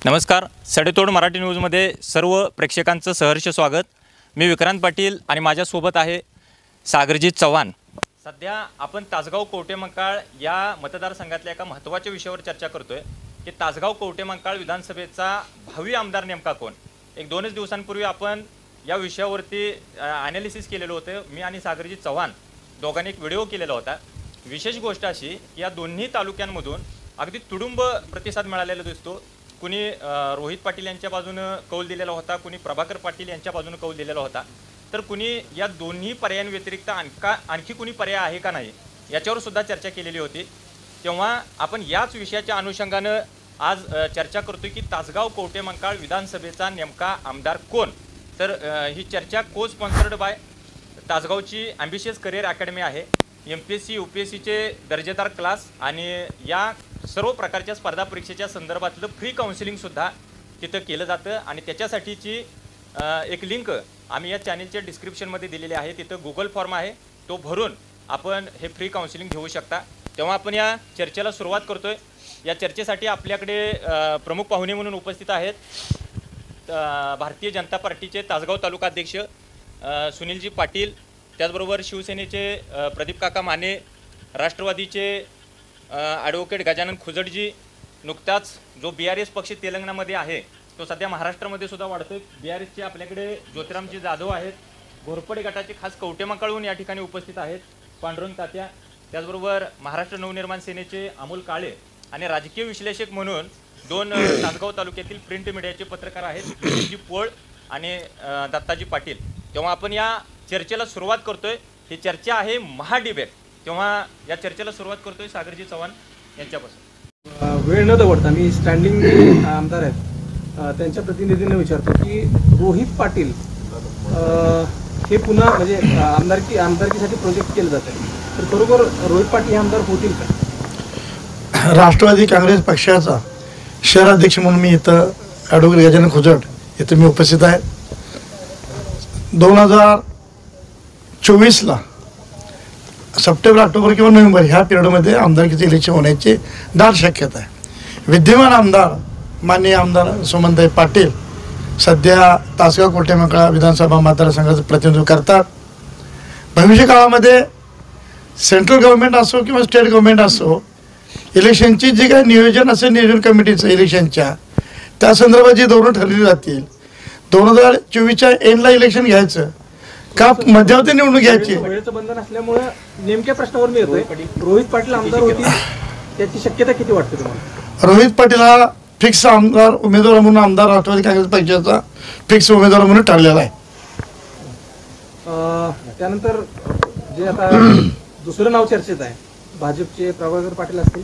नमस्कार. सडेतोड मराठी न्यूजमध्ये सर्व प्रेक्षकांचं सहर्ष स्वागत. मी विक्रांत पाटील आणि माझ्यासोबत आहे सागरजीत चव्हाण. सध्या आपण तासगाव कवठेमंकाळ या मतदारसंघातल्या एका महत्त्वाच्या विषयावर चर्चा करतोय की तासगाव कवठेमंकाळ विधानसभेचा भावी आमदार नेमका कोण. एक 2 दिवसांपूर्वी आपण या विषयावरती ॲनालिसिस केलेलं होतं. मी आणि सागरजीत चव्हाण दोघांनी एक व्हिडिओ केलेला होता. विशेष गोष्ट अशी की या दोन्ही तालुक्यांमधून अगदी तुडुंब प्रतिसाद मिळालेला दिसतो. कुणी रोहित पाटील यांच्या बाजूनं कौल दिलेला होता, कुणी प्रभाकर पाटील यांच्या बाजूनं कौल दिलेला होता, तर कुणी या दोन्ही पर्यायांव्यतिरिक्त आणखी कुणी पर्याय आहे का नाही याच्यावर सुद्धा चर्चा केलेली होती. तेव्हा आपण याच विषयाच्या अनुषंगानं आज चर्चा करतोय की तासगाव कवठेमंकाळ विधानसभेचा नेमका आमदार कोण. तर ही चर्चा को स्पॉन्सर्ड बाय तासगावची ॲम्बिशियस करिअर अकॅडमी आहे. MPSC UPSCचे दर्जेदार क्लास आणि या सर्व प्रकारच्या स्पर्धा परीक्षेच्या संदर्भातलं फ्री काउन्सिलिंगसुद्धा तिथं केलं जातं आणि त्याच्यासाठीची एक लिंक आम्ही या चॅनलच्या डिस्क्रिप्शनमध्ये दिलेली आहे. तिथं गुगल फॉर्म आहे, तो भरून आपण हे फ्री काउन्सिलिंग घेऊ शकता. तेव्हा आपण या चर्चेला सुरुवात करतोय. या चर्चेसाठी आपल्याकडे प्रमुख पाहुणे म्हणून उपस्थित आहेत भारतीय जनता पार्टीचे तासगाव तालुका अध्यक्ष सुनीलजी पाटील, त्याचबरोबर शिवसेनेचे प्रदीप काका माने, राष्ट्रवादीचे ॲडव्होकेट गजानन खुजडजी. नुकताच जो BRS पक्ष तेलंगणामध्ये आहे तो सध्या महाराष्ट्रामध्ये सुद्धा वाढतोय. BRSचे आपल्याकडे ज्योतिरामजी जाधव आहेत. घोरपडे गटाचे खास कवठेमंकाळहून या ठिकाणी उपस्थित आहेत पांडुरंग तात्या. त्याचबरोबर महाराष्ट्र नवनिर्माण सेनेचे अमोल काळे आणि राजकीय विश्लेषक म्हणून 2 तासगाव तालुक्यातील प्रिंट मीडियाचे पत्रकार आहेत जी पोळ आणि दत्ताजी पाटील. तेव्हा आपण या चर्चेला सुरुवात करतोय. ही चर्चा आहे महाडिबेट. तेव्हा या चर्चेला सुरुवात करतोय सागरजी चव्हाण यांच्यापासून. वेळ न दवडता मी स्टँडिंग आमदार आहेत त्यांच्या प्रतिनिधींना विचारतो की रोहित पाटील हे पुन्हा म्हणजे आमदारकीसाठी प्रोजेक्ट केलं जात आहे, तर बरोबर रोहित पाटील हे आमदार होतील का? राष्ट्रवादी काँग्रेस पक्षाचा शहराध्यक्ष म्हणून मी इथं ॲडव्होकेट गजानन खुजड इथं मी उपस्थित आहे. 2024ला सप्टेंबर, ऑक्टोबर किंवा नोव्हेंबर ह्या पिरियडमध्ये आमदारकीचे इलेक्शन होण्याची दाट शक्यता आहे. विद्यमान आमदार माननीय आमदार सुमनताई पाटील सध्या तासगाव कवठेमंकाळ विधानसभा मतदारसंघाचं प्रतिनिधित्व करतात. भविष्य काळामध्ये सेंट्रल गव्हर्नमेंट असो किंवा स्टेट गव्हर्नमेंट असो, इलेक्शनची जी काही नियोजन असेल नियोजन कमिटीचं इलेक्शनच्या, त्या संदर्भात जी धोरणं ठरली जातील, 2024च्या एंडला इलेक्शन घ्यायचं का मध्यावधी निवडणूक घ्यायची, वेळेचं बंधन असल्यामुळे नेमक्या प्रश्नावर मी येतोय. रोहित पाटील आमदार होतील त्याची शक्यता किती वाटते तुम्हाला? रोहित पाटील हा फिक्स आमदार उमेदवार म्हणून आमदार राष्ट्रवादी काँग्रेस पक्षाचा फिक्स उमेदवार म्हणून ठरलेला आहे. त्यानंतर जे आता दुसरं नाव चर्चेत आहे भाजपचे प्रभाकर पाटील असतील,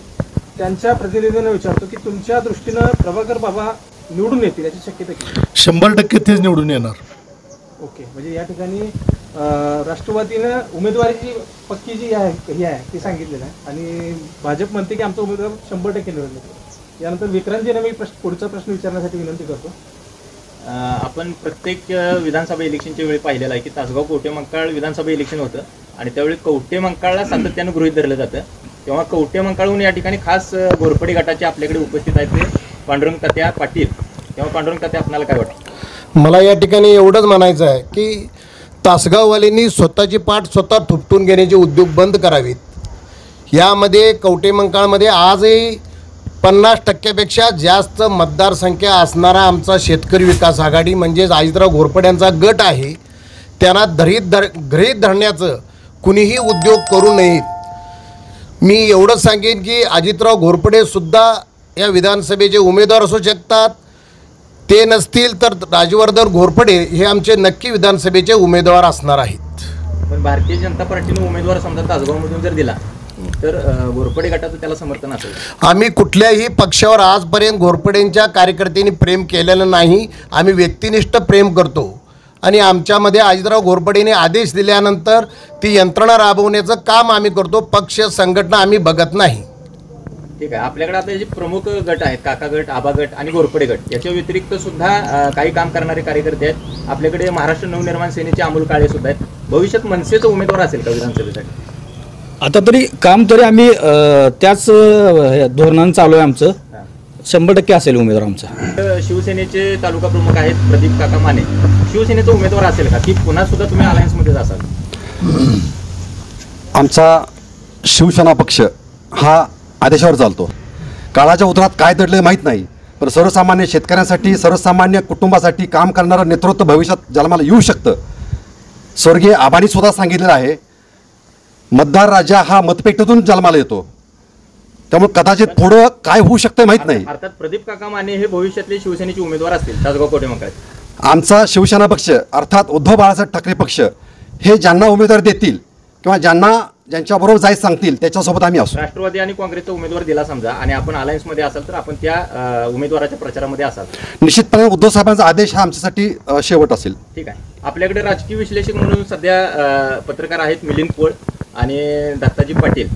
त्यांच्या प्रतिनिधींना विचारतो की तुमच्या दृष्टीनं प्रभाकर बाबा निवडून येतील याची शक्यता किती? 100% तेच निवडून येणार. ओके, म्हणजे या ठिकाणी राष्ट्रवादीनं उमेदवारीची पक्की जी ही आहे ती सांगितलेलं आहे आणि भाजप म्हणते की आमचा उमेदवार 100% निवडून येतो. यानंतर विक्रांतजींना मी पुढचा प्रश्न विचारण्यासाठी विनंती करतो. आपण प्रत्येक विधानसभा इलेक्शनच्या वेळी पाहिलेलं आहे की तासगाव कवठेमंकाळ विधानसभा इलेक्शन होतं आणि त्यावेळी कवठेमंकाळला सातत्यानं गृहीत धरलं जातं. तेव्हा कवठेमंकाळहून या ठिकाणी खास घोरपडे गटाचे आपल्याकडे उपस्थित आहेत ते पांडुरंग तात्या पाटील. तेव्हा पांडुरंग तात्या आपल्याला काय वाटतं? मला या ठिकाणी एवढंच म्हणायचं आहे की तासगाववाल्यांनी स्वतःची पाठ स्वतः थुपटून घेण्याचे उद्योग बंद करावेत. यामध्ये कवठेमंकाळमध्ये आजही 50%पेक्षा जास्त मतदारसंख्या असणारा आमचा शेतकरी विकास आघाडी म्हणजेच अजितराव घोरपड्यांचा गट आहे. त्यांना गृहीत धरण्याचं कुणीही उद्योग करू नयेत. मी एवढंच सांगेन की अजितराव घोरपडेसुद्धा या विधानसभेचे उमेदवार असू शकतात. ते नसतील तर राजवर्धन घोरपडे हे आमचे नक्की विधानसभेचे उमेदवार असणार आहेत. पण भारतीय जनता पार्टीने उमेदवार समजा तासगावमधून जर दिला तर घोरपडे गटाचं त्याला समर्थन असेल? आम्ही कुठल्याही पक्षावर आजपर्यंत घोरपडेंच्या कार्यकर्त्यांनी प्रेम केलेलं नाही. आम्ही व्यक्तिनिष्ठ प्रेम करतो आणि आमच्यामध्ये अजितराव घोरपडेने आदेश दिल्यानंतर ती यंत्रणा राबवण्याचं काम आम्ही करतो. पक्ष संघटना आम्ही बघत नाही. ठीक आहे. आपल्याकडे आता जे प्रमुख गट आहेत काका गट, आबा गट आणि घोरपडे गट, याच्या व्यतिरिक्त सुद्धा काही काम करणारे कार्यकर्ते आहेत. आपल्याकडे महाराष्ट्र नवनिर्माण सेनेचे अमोल काळे सुद्धा आहेत. भविष्यात मनसेचा उमेदवार असेल का विधानसभेसाठी? आता तरी काम तरी आम्ही त्याच धोरणानं चालू आहे आमचं. 100% असेल उमेदवार आमचा. शिवसेनेचे तालुका प्रमुख आहेत प्रदीप काका माने. शिवसेनेचा उमेदवार असेल का की पुन्हा सुद्धा तुम्ही अलायन्समध्येच असाल? आमचा शिवसेना पक्ष हा आदेशावर चालतो. काळाच्या उतरात काय दडलं माहीत नाही, पण सर्वसामान्य शेतकऱ्यांसाठी, सर्वसामान्य कुटुंबासाठी काम करणारं नेतृत्व भविष्यात जन्माला येऊ शकतं. स्वर्गीय आबांनी सुद्धा सांगितलेलं आहे, मतदार राजा हा मतपेटीतून जन्माला येतो. त्यामुळे कदाचित पुढं काय होऊ शकतं माहीत नाही. अर्थात प्रदीप काका माने हे भविष्यातले शिवसेनेचे उमेदवार असतील तासगाव कोटेमंकाळ. आमचा शिवसेना पक्ष अर्थात उद्धव बाळासाहेब ठाकरे पक्ष हे ज्यांना उमेदवार देतील किंवा ज्यांच्याबरोबर जायचं सांगतील त्याच्यासोबत आम्ही असू. राष्ट्रवादी आणि काँग्रेसचा उमेदवार दिला समजा आणि आपण अलायन्समध्ये असाल तर आपण त्या उमेदवाराच्या प्रचारामध्ये असाल. निश्चितपणे उद्धव साहेबांचा आदेश हा आमच्यासाठी शेवट असेल. ठीक आहे. आपल्याकडे राजकीय विश्लेषक म्हणून सध्या पत्रकार आहेत मिलिंद पोळ आणि दत्ताजी पाटील.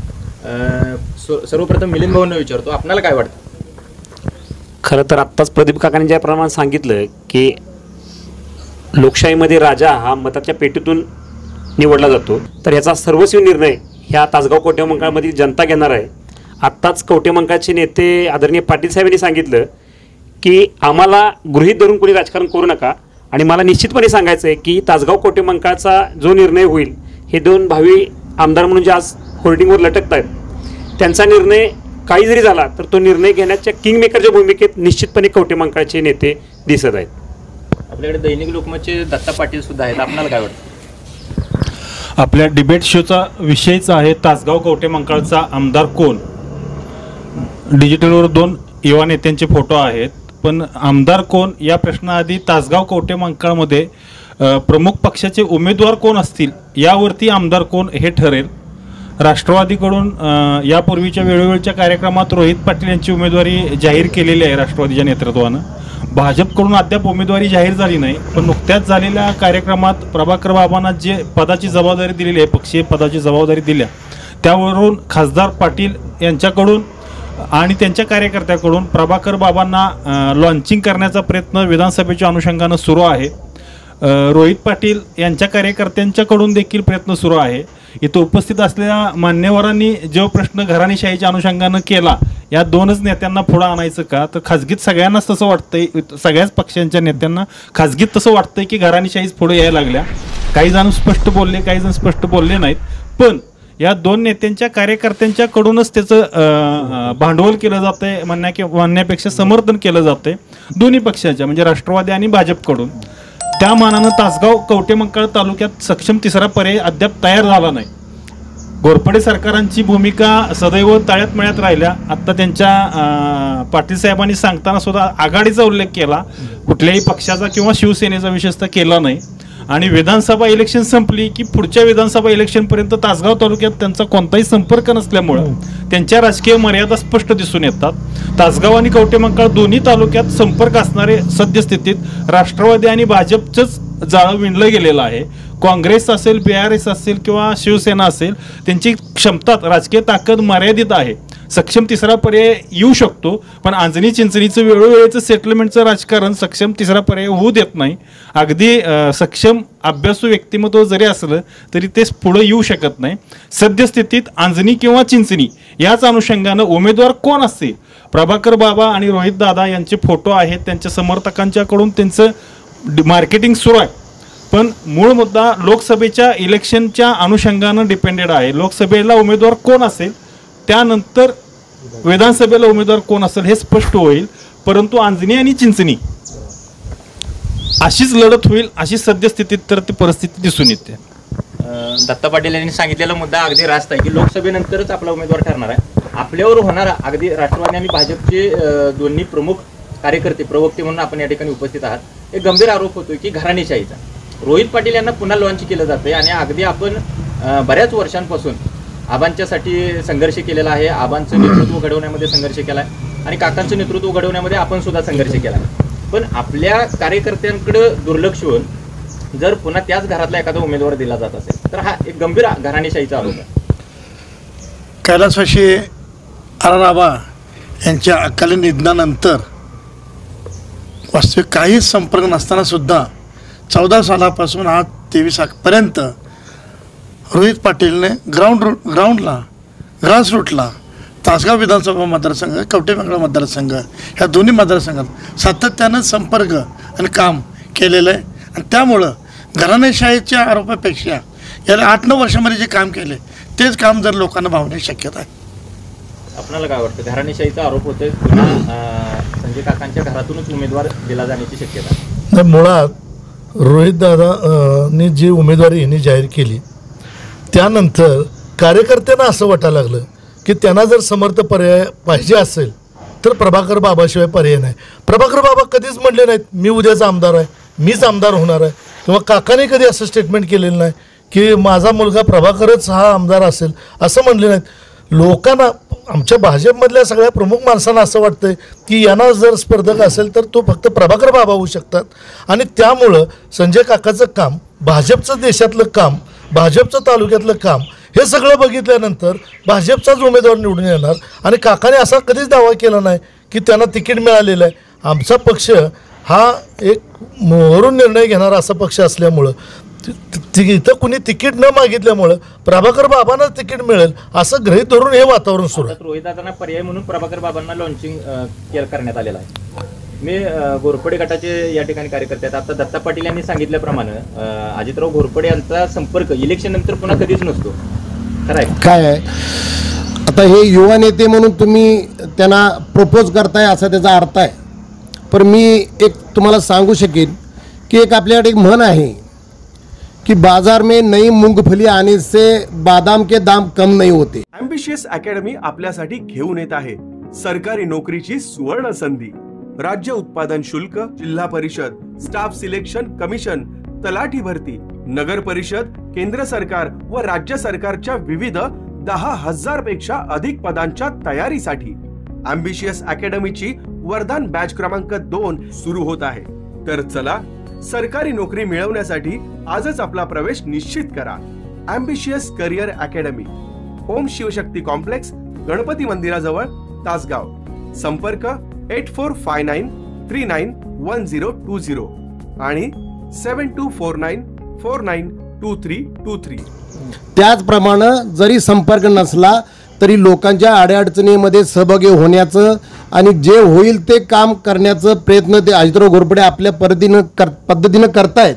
सर्वप्रथम मिलिंद भाऊंना विचारतो, आपल्याला काय वाटतं? खरं तर आत्ताच प्रदीप काकांनी ज्याप्रमाणे सांगितलं की लोकशाहीमध्ये राजा हा मताच्या पेटीतून निवडला जातो, तर याचा सर्वस्वी निर्णय ह्या तासगाव कवठेमंकाळमधील जनता घेणार आहे. आत्ताच कवठेमंकाळचे नेते आदरणीय पाटील साहेबांनी सांगितलं की आम्हाला गृहीत धरून कोणी राजकारण करू नका, आणि मला निश्चितपणे सांगायचं आहे की तासगाव कवठेमंकाळचा जो निर्णय होईल, हे दोन भावी आमदार म्हणून जे आज होर्डिंगवर लटकत आहेत त्यांचा निर्णय काही जरी झाला तर तो निर्णय घेण्याच्या किंगमेकरच्या भूमिकेत निश्चितपणे कवठेमंकाळचे नेते दिसत आहेत. आपल्याकडे दैनिक लोकमतचे दत्ता पाटील सुद्धा आहेत, आपल्याला काय वाटतं? आपल्या डिबेट शोचा विषयच आहे तासगाव कवठेमंकाळचा आमदार कोण. डिजिटलवर 2 युवा नेत्यांचे फोटो आहेत, पण आमदार कोण या प्रश्नाआधी तासगाव कवठेमंकाळमध्ये प्रमुख पक्षाचे उमेदवार कोण असतील यावरती आमदार कोण हे ठरेल. राष्ट्रवादीकडून यापूर्वीच्या वेळोवेळच्या कार्यक्रमात रोहित पाटील यांची उमेदवारी जाहीर केलेली आहे राष्ट्रवादीच्या नेतृत्वानं. भाजपकडून अद्याप उमेदवारी जाहीर झाली नाही, पण नुकत्याच झालेल्या कार्यक्रमात प्रभाकर बाबांना जे पदाची जबाबदारी दिलेली आहे, पक्षीय पदाची जबाबदारी दिल्या, त्यावरून खासदार पाटील यांच्याकडून आणि त्यांच्या कार्यकर्त्याकडून प्रभाकर बाबांना लॉन्चिंग करण्याचा प्रयत्न विधानसभेच्या अनुषंगानं सुरू आहे. रोहित पाटील यांच्या कार्यकर्त्यांच्याकडून देखील प्रयत्न सुरू आहे. इथं उपस्थित असलेल्या मान्यवरांनी जो प्रश्न घराणेशाहीच्या अनुषंगानं केला, या 2च नेत्यांना पुढं आणायचं का, तर खाजगीत सगळ्यांनाच तसं वाटतंय, सगळ्याच पक्षांच्या नेत्यांना खाजगीत तसं वाटतंय की घराणेशाहीच पुढे यायला लागल्या. काही जण स्पष्ट बोलले, काही जण स्पष्ट बोलले नाहीत, पण या 2 नेत्यांच्या कार्यकर्त्यांच्याकडूनच त्याचं भांडवल केलं जातंय म्हणण्यापेक्षा समर्थन केलं जातंय दोन्ही पक्षाच्या, म्हणजे राष्ट्रवादी आणि भाजपकडून. त्या मानानं तासगाव कवठेमंकाळ तालुक्यात सक्षम तिसरा पर्याय अद्याप तयार झाला नाही. घोरपडे सरकारांची भूमिका सदैव तळ्यात मळ्यात राहिल्या. आत्ता त्यांच्या पाटील साहेबांनी सांगताना सुद्धा आघाडीचा उल्लेख केला, कुठल्याही पक्षाचा किंवा शिवसेनेचा विशेषतः केला नाही. आणि विधानसभा इलेक्शन संपली की पुढच्या विधानसभा इलेक्शनपर्यंत तासगाव तालुक्यात त्यांचा कोणताही संपर्क नसल्यामुळं त्यांच्या राजकीय मर्यादा स्पष्ट दिसून येतात. तासगाव आणि कवठेमंकाळ दोन्ही तालुक्यात संपर्क असणारे सद्यस्थितीत राष्ट्रवादी आणि भाजपचंच जाळं विणलं गेलेलं आहे. काँग्रेस असेल, BRS असेल किंवा शिवसेना असेल, त्यांची क्षमता, राजकीय ताकद मर्यादित आहे. सक्षम तिसरा पर्याय येऊ शकतो, पण आंजणी चिंचणीचं वेळोवेळीचं सेटलमेंटचं राजकारण सक्षम तिसरा पर्याय होऊ देत नाही. अगदी सक्षम अभ्यासू व्यक्तिमत्व जरी असलं तरी ते पुढे येऊ शकत नाही. सद्यस्थितीत आंजणी किंवा चिंचणी याच अनुषंगानं उमेदवार कोण असतील, प्रभाकर बाबा आणि रोहित दादा यांचे फोटो आहेत, त्यांच्या समर्थकांच्याकडून त्यांचं मार्केटिंग सुरू आहे. पण मूळ मुद्दा लोकसभेच्या इलेक्शनच्या अनुषंगानं डिपेंडेड आहे. लोकसभेला उमेदवार कोण असेल, त्यानंतर विधानसभेला उमेदवार कोण असेल हे स्पष्ट होईल. परंतु आंजणी आणि चिंचणी अशीच लढत होईल, अशी सद्यस्थितीत तर ती परिस्थिती दिसून येते. दत्ता पाटील यांनी सांगितलेला मुद्दा अगदी रास्त आहे की लोकसभेनंतरच आपला उमेदवार ठरणार आहे. आपल्यावर होणारा अगदी राष्ट्रवादी आणि भाजपचे दोन्ही प्रमुख कार्यकर्ते, प्रवक्ते म्हणून आपण या ठिकाणी उपस्थित आहात, एक गंभीर आरोप होतोय की घराणेशाहीचा. रोहित पाटील यांना पुन्हा लॉन्च केलं जातंय आणि अगदी आपण बऱ्याच वर्षांपासून आबांच्यासाठी संघर्ष केलेला आहे, आबांचं नेतृत्व घडवण्यामध्ये संघर्ष केला आहे आणि काकांचं नेतृत्व घडवण्यामध्ये आपण सुद्धा संघर्ष केला आहे. पण आपल्या कार्यकर्त्यांकडे दुर्लक्ष होऊन जर पुन्हा त्याच घरातला एखादा उमेदवार दिला जात असेल तर हा एक गंभीर घराणेशाहीचा आरोप आहे. कैलासवासी आराराबा यांच्या अकाली निधनानंतर वास्तविक काहीच संपर्क नसताना सुद्धा 14 सालापासून आज 23 पर्यंत रोहित पाटीलने ग्राउंडला ग्रासरूटला तासगाव विधानसभा मतदारसंघ, कवठेमंकाळ मतदारसंघ ह्या दोन्ही मतदारसंघात सातत्यानं संपर्क आणि काम केलेलं आहे. आणि त्यामुळं घराणेशाहीच्या आरोपापेक्षा याला 8-9 वर्षामध्ये जे काम केले तेच काम जर लोकांना भावण्याची शक्यता आहे. आपल्याला काय वाटतं, घराणेशाहीचा आरोप होतोय, पुन्हा संजय काकांच्या घरातूनच उमेदवार दिला जाण्याची शक्यता आहे? नाही, मुळात रोहितदादांनी जी उमेदवारी यांनी जाहीर केली त्यानंतर कार्यकर्त्यांना असं वाटायला लागलं की त्यांना जर समर्थ पर्याय पाहिजे असेल तर प्रभाकर बाबाशिवाय पर्याय नाही. प्रभाकर बाबा कधीच म्हटले नाहीत मी उद्याचा आमदार आहे, मीच आमदार होणार आहे, किंवा काकाने कधी असं स्टेटमेंट केलेलं नाही की माझा मुलगा प्रभाकरच हा आमदार असेल असं म्हणले नाहीत. लोकांना, आमच्या भाजपमधल्या सगळ्या प्रमुख माणसांना असं वाटतंय की यांना जर स्पर्धक असेल तर तो फक्त प्रभाकर बाबा होऊ शकतात. आणि त्यामुळं संजय काकाचं काम, भाजपचं देशातलं काम, भाजपचं तालुक्यातलं काम हे सगळं बघितल्यानंतर भाजपचाच उमेदवार निवडून येणार. आणि काकाने असा कधीच दावा केला नाही की त्यांना तिकीट मिळालेलं आहे. आमचा पक्ष हा एक वरून निर्णय घेणारा असा पक्ष असल्यामुळं इथं कुणी तिकीट न मागितल्यामुळं प्रभाकर बाबांना तिकीट मिळेल असं गृहीत धरून हे वातावरण सुरू आहे. रोहितदादांना पर्याय म्हणून प्रभाकर बाबांना लॉन्चिंग करण्यात आलेलं आहे. मी घोरपडे गटाचे या ठिकाणी कार्यकर्ते आहेत. आता दत्ता पाटील यांनी सांगितल्याप्रमाणे अजितराव घोरपडे यांचा संपर्क इलेक्शन नंतर पुन्हा कधीच नसतो, खरं आहे? काय आहे, आता हे युवा नेते म्हणून तुम्ही त्यांना प्रपोज करताय असा त्याचा अर्थ आहे. पण मी एक तुम्हाला सांगू शकेन की एक आपल्याकडे एक म्हण आहे कि बाजार में नई मूंगफली आने से बादाम के दाम कम नहीं होते. ॲम्बिशियस अकॅडमी आपल्यासाठी घेऊन येत आहे सरकारी नोकरीची सुवर्ण संधी. राज्य उत्पादन शुल्क, जिल्हा परिषद, स्टाफ सिलेक्शन कमिशन, तलाठी भरती, नगर परिषद, केंद्र सरकार व राज्य सरकारच्या विविध 10,000 पेक्षा अधिक पदांच्या तयारीसाठी ॲम्बिशियस अकॅडमीची वरदान बॅच क्रमांक 2 सुरू होत आहे. तर चला, सरकारी नोकरी मिळवण्यासाठी आजच आपला प्रवेश निश्चित करा. ॲम्बिशियस करिअर अकॅडमी, ओम शिवशक्ती कॉम्प्लेक्स, गणपती मंदिराजवळ, तासगाव. संपर्क 8459391020 आणि 7249492323. त्याचप्रमाणे जरी संपर्क नसला तरी लोकांच्या अडचणीमध्ये सहभागी होण्याचं आणि जे होईल ते काम करण्याचं प्रयत्न ते अजितराव घोरपडे आपल्या पद्धतीनं करतायत.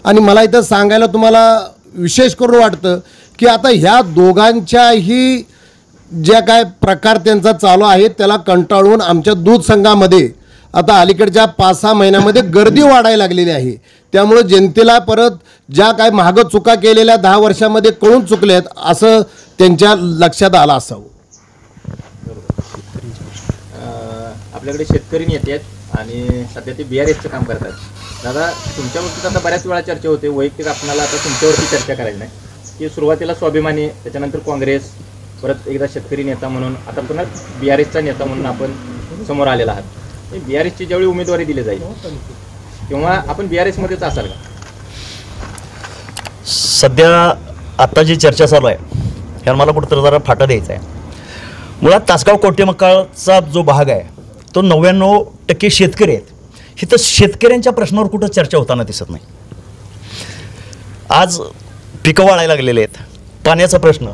आणि मला इथं सांगायला तुम्हाला विशेष करून वाटतं की आता ह्या दोघांच्याही ज्या काय प्रकार त्यांचा चालू आहे त्याला कंटाळून आमच्या दूध संघामध्ये आता अलीकडच्या 5-6 महिन्यामध्ये गर्दी वाढायला लागलेली आहे. त्यामुळे जनतेला परत ज्या काय मागं चुका केलेल्या 10 वर्षामध्ये कळून चुकल्यात असं त्यांच्या लक्षात आलं असावं. आपल्याकडे शेतकरी नेते आहेत आणि सध्या ते BRSचं काम करतात. दादा, तुमच्या बाबतीत आता बऱ्याच वेळा चर्चा होते, वैयक्तिक आपल्याला आता तुमच्यावरती चर्चा करायची नाही की सुरुवातीला स्वाभिमानी, त्याच्यानंतर काँग्रेस, परत एकदा शेतकरी नेता म्हणून, आता पुन्हा BRSचा नेता म्हणून आपण समोर आलेला आहात. BRSची ज्यावेळी उमेदवारी दिली जाईल तेव्हा आपण BRSमध्येच असाल का? सध्या आता जी चर्चा चालू आहे ह्याला मला कुठंतरी जरा फाटा द्यायचा आहे. मुळात तासगाव कवठेमंकाळचा जो भाग आहे तो 99% शेतकरी आहेत. इथं शेतकऱ्यांच्या प्रश्नावर कुठं चर्चा होताना दिसत नाही. आज पिकं वाळायला लागलेले आहेत, पाण्याचा प्रश्न,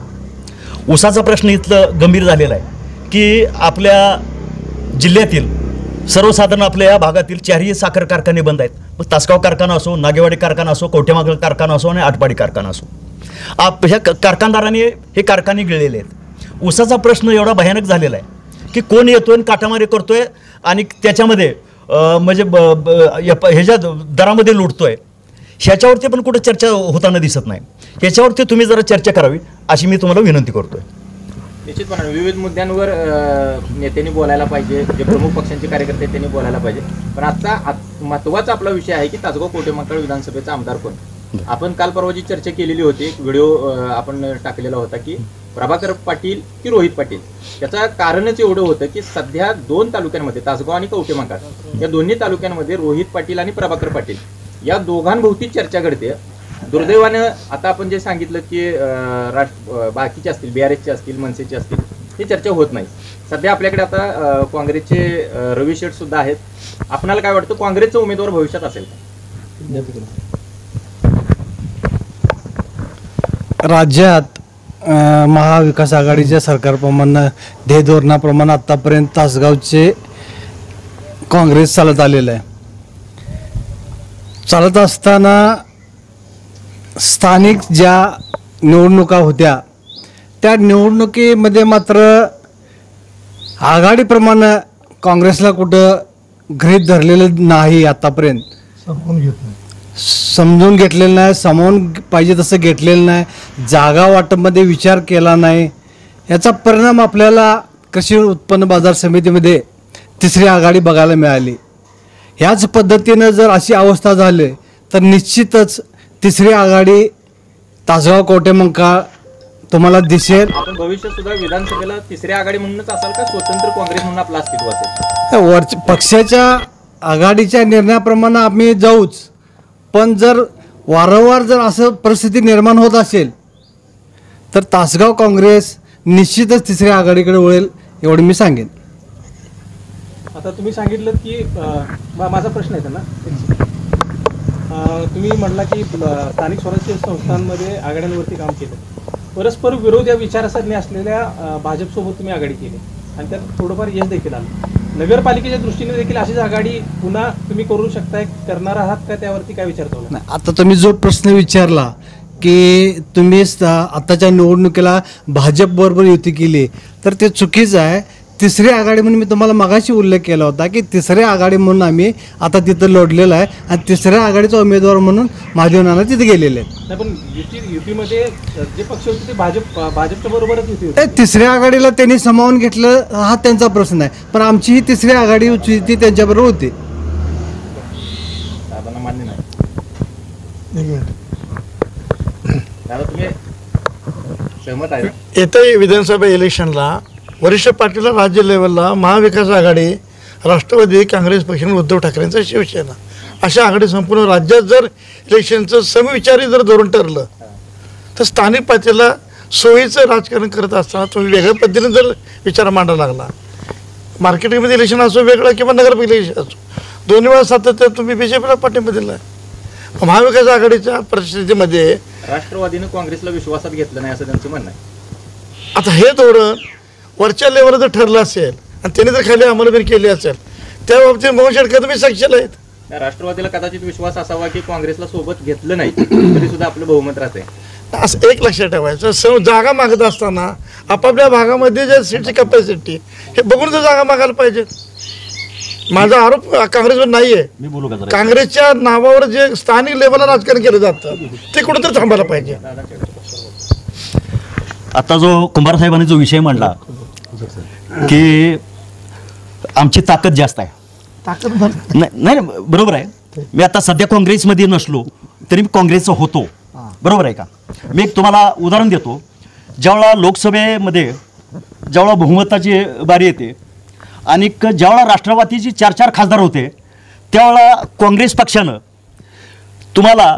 ऊसाचा प्रश्न इथलं गंभीर झालेला आहे की आपल्या जिल्ह्यातील सर्वसाधारण आपल्या या भागातील 4ही साखर कारखाने बंद आहेत. मग तासगाव कारखाना असो, नागेवाडी कारखाना असो, कवठेमंकाळ कारखाना असो आणि आटपाडी कारखाना असो, ह्या कारखानदारांनी हे कारखाने गिळलेले आहेत. ऊसाचा प्रश्न एवढा भयानक झालेला आहे की कोण येतोय आणि काटामारी करतोय आणि त्याच्यामध्ये म्हणजे ह्याच्या दरामध्ये लुटतोय, ह्याच्यावरती पण कुठं चर्चा होताना दिसत नाही. ह्याच्यावरती तुम्ही जरा चर्चा करावी अशी मी तुम्हाला विनंती करतोय. निश्चितपणे विविध मुद्द्यांवर नेत्यांनी बोलायला पाहिजे, जे प्रमुख पक्षांचे कार्यकर्ते त्यांनी बोलायला पाहिजे. पण आता महत्त्वाचा आपला विषय आहे की तासगाव कवठेमंकाळ विधानसभेचा आमदार कोण. आपण काल परवाची चर्चा केलेली होती, एक व्हिडिओ आपण टाकलेला होता की प्रभाकर पाटील की रोहित पाटील. त्याचं कारणच एवढं होतं की सध्या 2 तालुक्यांमध्ये, तासगाव आणि कवठेमंकाळ या दोन्ही तालुक्यांमध्ये रोहित पाटील आणि प्रभाकर पाटील या दोघांभोवती चर्चा घडते. दुर्दैवानं आता आपण जे सांगितलं की बाकीचे असतील, BRSचे असतील, मनसेचे असतील, ही चर्चा होत नाही. सध्या आपल्याकडे आता काँग्रेसचे रवी शेठ सुद्धा आहेत. आपणाला काय वाटतं, काँग्रेसचा उमेदवार भविष्यात असेल का? राज्यात महाविकास आघाडीच्या सरकारप्रमाणे ध्येय धोरणाप्रमाणे आत्तापर्यंत तासगावचे काँग्रेस चालत आलेलं आहे. चालत असताना स्थानिक ज्या निवडणुका होत्या त्या निवडणुकीमध्ये मात्र आघाडीप्रमाणे काँग्रेसला कुठं गृहीत धरलेलं नाही, आतापर्यंत समजून घेतलेलं नाही, सामावून पाहिजे तसं घेतलेलं नाही, जागा वाटपमध्ये विचार केला नाही. याचा परिणाम आपल्याला कृषी उत्पन्न बाजार समितीमध्ये तिसरी आघाडी बघायला मिळाली. ह्याच पद्धतीनं जर अशी अवस्था झाली तर निश्चितच तिसरी आघाडी तासगाव कवठेमंकाळ तुम्हाला दिसेल. आपण भविष्यात सुद्धा विधानसभेला तिसरी आघाडी म्हणूनच असाल का स्वतंत्र काँग्रेस म्हणून आपलं अस्तित्व असेल? वरच्या पक्षाच्या आघाडीच्या निर्णयाप्रमाणे आम्ही जाऊच, पण जर वारंवार जर असं परिस्थिती निर्माण होत असेल तर तासगाव काँग्रेस निश्चितच तिसऱ्या आघाडीकडे वळेल एवढं मी सांगेन. आता तुम्ही सांगितलं की माझा प्रश्न आहे ना, तुम्ही म्हटला की स्थानिक स्वराज्य संस्थांमध्ये आघाड्यांवरती काम केलं, परस्पर विरोध या विचारसरणी असलेल्या भाजपसोबत तुम्ही आघाडी केली आणि त्यात थोडंफार यश देखील आलं. नगरपालिकेच्या दृष्टीने देखील अशीच आघाडी पुन्हा तुम्ही करू शकताय, करणार आहात का, त्यावरती काय विचार चालू आहे? आता तुम्ही जो प्रश्न विचारला की तुम्ही आताच्या निवडणुकीला भाजपबरोबर युती केली तर ते चुकीचं आहे. तिसरी आघाडी म्हणून मी तुम्हाला मगाशी उल्लेख केला होता की तिसऱ्या आघाडी म्हणून आम्ही आता तिथं लढलेलं आहे आणि तिसऱ्या आघाडीचा उमेदवार म्हणून महादेव नाना तिथे गेलेले आहेत. नाही, पण युतीमध्ये जे पक्ष होते ते भाजपच्या बरोबरच युती होती. तिसऱ्या आघाडीला त्यांनी सामावून घेतलं हा त्यांचा प्रश्न आहे, पण आमची ही तिसरी आघाडी होती त्यांच्याबरोबर होती. मान्य नाही. दादा तुम्ही सहमत आहे? येत्या विधानसभा इलेक्शनला वरिष्ठ पार्टीला राज्य लेवलला महाविकास आघाडी, राष्ट्रवादी काँग्रेस पक्ष, उद्धव ठाकरेंचा शिवसेना अशा आघाडी संपूर्ण राज्यात जर इलेक्शनचं समविचारी जर धोरण ठरलं तर स्थानिक पातळीला सोयीचं राजकारण करत असताना तुम्ही वेगळ्या पद्धतीने जर विचार मांडायला लागला, मार्केटिंगमध्ये इलेक्शन असो वेगळं किंवा नगरपालिका इलेक्शन असो, दोन्ही वेळा सातत्यात तुम्ही बीजेपीला पाठिंबा दिला. महाविकास आघाडीच्या परिस्थितीमध्ये राष्ट्रवादीनं काँग्रेसला विश्वासात घेतलं नाही असं त्यांचं म्हणणं आहे. आता हे धोरण वरच्या लेवलला जर ठरलं असेल आणि त्याने जर खाली अंमलबजावणी केली असेल त्या बाबतीत मोहन शेडकर तुम्ही साक्षीला आहेत. राष्ट्रवादीला कदाचित विश्वास असावा की काँग्रेसला सोबत घेतलं नाही तरी सुद्धा आपलं बहुमत राहते. असं एक लक्षात ठेवायचं, जागा मागत असताना आपापल्या भागामध्ये जे सीटची कॅपॅसिटी हे बघून जर जागा मागायला पाहिजेत. माझा आरोप काँग्रेसवर नाही आहे, काँग्रेसच्या नावावर जे स्थानिक लेवलला राजकारण केलं जातं ते कुठेतरी थांबायला पाहिजे. आता जो कुंभार साहेबांनी जो विषय मांडला की आमची ताकद जास्त आहे, नाही बरोबर आहे. मी आता सध्या काँग्रेसमध्ये नसलो तरी मी काँग्रेसचा होतो, बरोबर आहे का? मी एक तुम्हाला उदाहरण देतो. ज्यावेळा लोकसभेमध्ये ज्यावेळा बहुमताची बारी येते आणि ज्यावेळा राष्ट्रवादीचे 4 खासदार होते त्यावेळा काँग्रेस पक्षानं तुम्हाला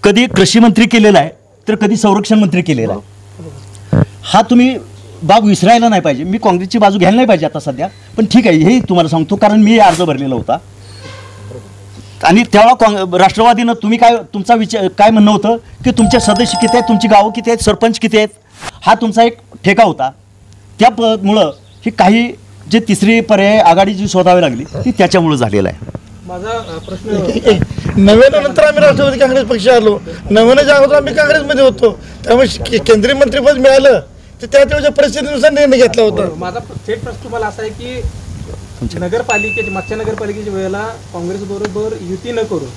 कधी कृषी मंत्री केलेला आहे तर कधी संरक्षण मंत्री केलेला आहे. हा तुम्ही बाब विसरायला नाही पाहिजे. मी काँग्रेसची बाजू घ्यायला नाही पाहिजे आता सध्या, पण ठीक आहे हे तुम्हाला सांगतो कारण मी अर्ज भरलेला होता आणि त्यावेळा राष्ट्रवादीनं तुम्ही काय तुमचा विचार काय म्हणणं होतं की तुमचे सदस्य किती आहेत, तुमची गावं किती आहेत, सरपंच किती आहेत, हा तुमचा एक ठेका होता. त्यामुळं ही काही जे तिसरी पर्याय आघाडी जी शोधावी लागली ती त्याच्यामुळं झालेलं आहे. माझा प्रश्न नव्यानंतर आम्ही राष्ट्रवादी काँग्रेस पक्ष आलो, नव्याच्या अगोदर आम्ही काँग्रेसमध्ये होतो, त्यामुळे केंद्रीय मंत्रिपद मिळालं तर त्या तेव्हाच्या परिस्थितीनुसार निर्णय घेतला होता. माझा थेट प्रश्न तुम्हाला असा आहे की नगरपालिकेच्या मागच्या नगरपालिकेच्या वेळेला काँग्रेस बरोबर युती न करून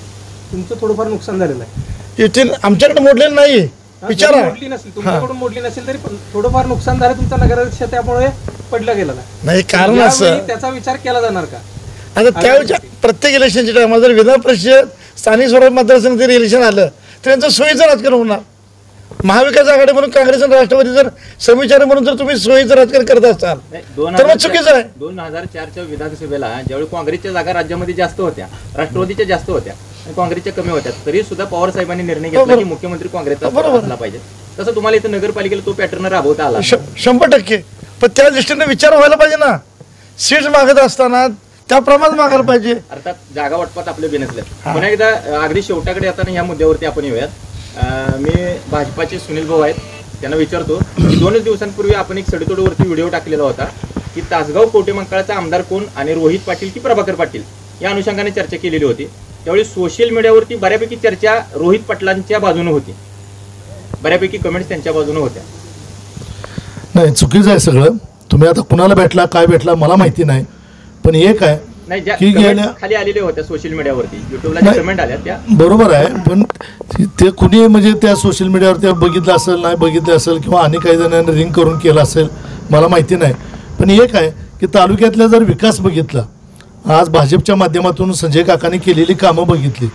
तुमचं थोडंफार नुकसान झालेलं आहे. युती आमच्याकडे मोडलेलं नाही, विचारा. मोडली नसेल, तुमच्याकडून मोडली नसेल तरी थोडंफार नुकसान झालं तुमचा नगराध्यक्ष त्यामुळे पडला गेला नाही. कारण असं त्याचा विचार केला जाणार का? आता त्या प्रत्येक इलेक्शनच्या टायमाला जर विधान परिषद स्थानिक स्वराज्य मतदारसंघ जर इलेक्शन आलं तर त्यांचं सोयीचं राजकारण होणार. महाविकास आघाडी म्हणून काँग्रेस आणि राष्ट्रवादी जर समविचारी म्हणून जर तुम्ही सोयीचं राजकारण करत असाल तर मग चुकीचं आहे. 2004च्या विधानसभेला ज्यावेळी काँग्रेसच्या जागा राज्यामध्ये जास्त होत्या, राष्ट्रवादीच्या जास्त होत्या आणि काँग्रेसच्या कमी होत्या, तरी सुद्धा पवार साहेबांनी निर्णय घेतला की मुख्यमंत्री काँग्रेसचा असला पाहिजे. तसं तुम्हाला इथं नगरपालिकेला तो पॅटर्न राबवता आला 100%. पण त्या दृष्टीने विचार व्हायला पाहिजे ना. सीट मागत असताना त्याप्रमाणे मागायला पाहिजे. अर्थात जागा वाटपात आपले बिनसले. पुन्हा एकदा अगदी शेवटाकडे येताना या मुद्द्यावरती आपण येऊयात. मी भाजपाचे सुनील भाऊ आहेत, त्यांना विचारतो की 2 दिवसांपूर्वी आपण एक सडेतोडवरती व्हिडिओ टाकलेला होता की तासगाव कवठेमंकाळचा आमदार कोण आणि रोहित पाटील की प्रभाकर पाटील या अनुषंगाने चर्चा केलेली होती. त्यावेळी सोशल मीडियावरती बऱ्यापैकी चर्चा रोहित पाटलांच्या बाजूने होती, बऱ्यापैकी कमेंट्स त्यांच्या बाजूने होत्या. नाही, चुकीचं आहे सगळं. तुम्ही आता कुणाला भेटला काय भेटला मला माहिती नाही, पण एक आहे नाही, ज्या की गेल्या खाली आलेल्या होत्या सोशल मीडियावरती, युट्यूबला ज्या कमेंट आल्या त्या बरोबर आहे, पण ते कुणी म्हणजे त्या सोशल मीडियावर बघितलं असेल नाही बघितलं असेल किंवा आणि काही जणांनी रिंग करून केलं असेल मला माहिती नाही. पण एक आहे की तालुक्यातला जर विकास बघितला, आज भाजपच्या माध्यमातून संजय काकांनी केलेली कामं बघितली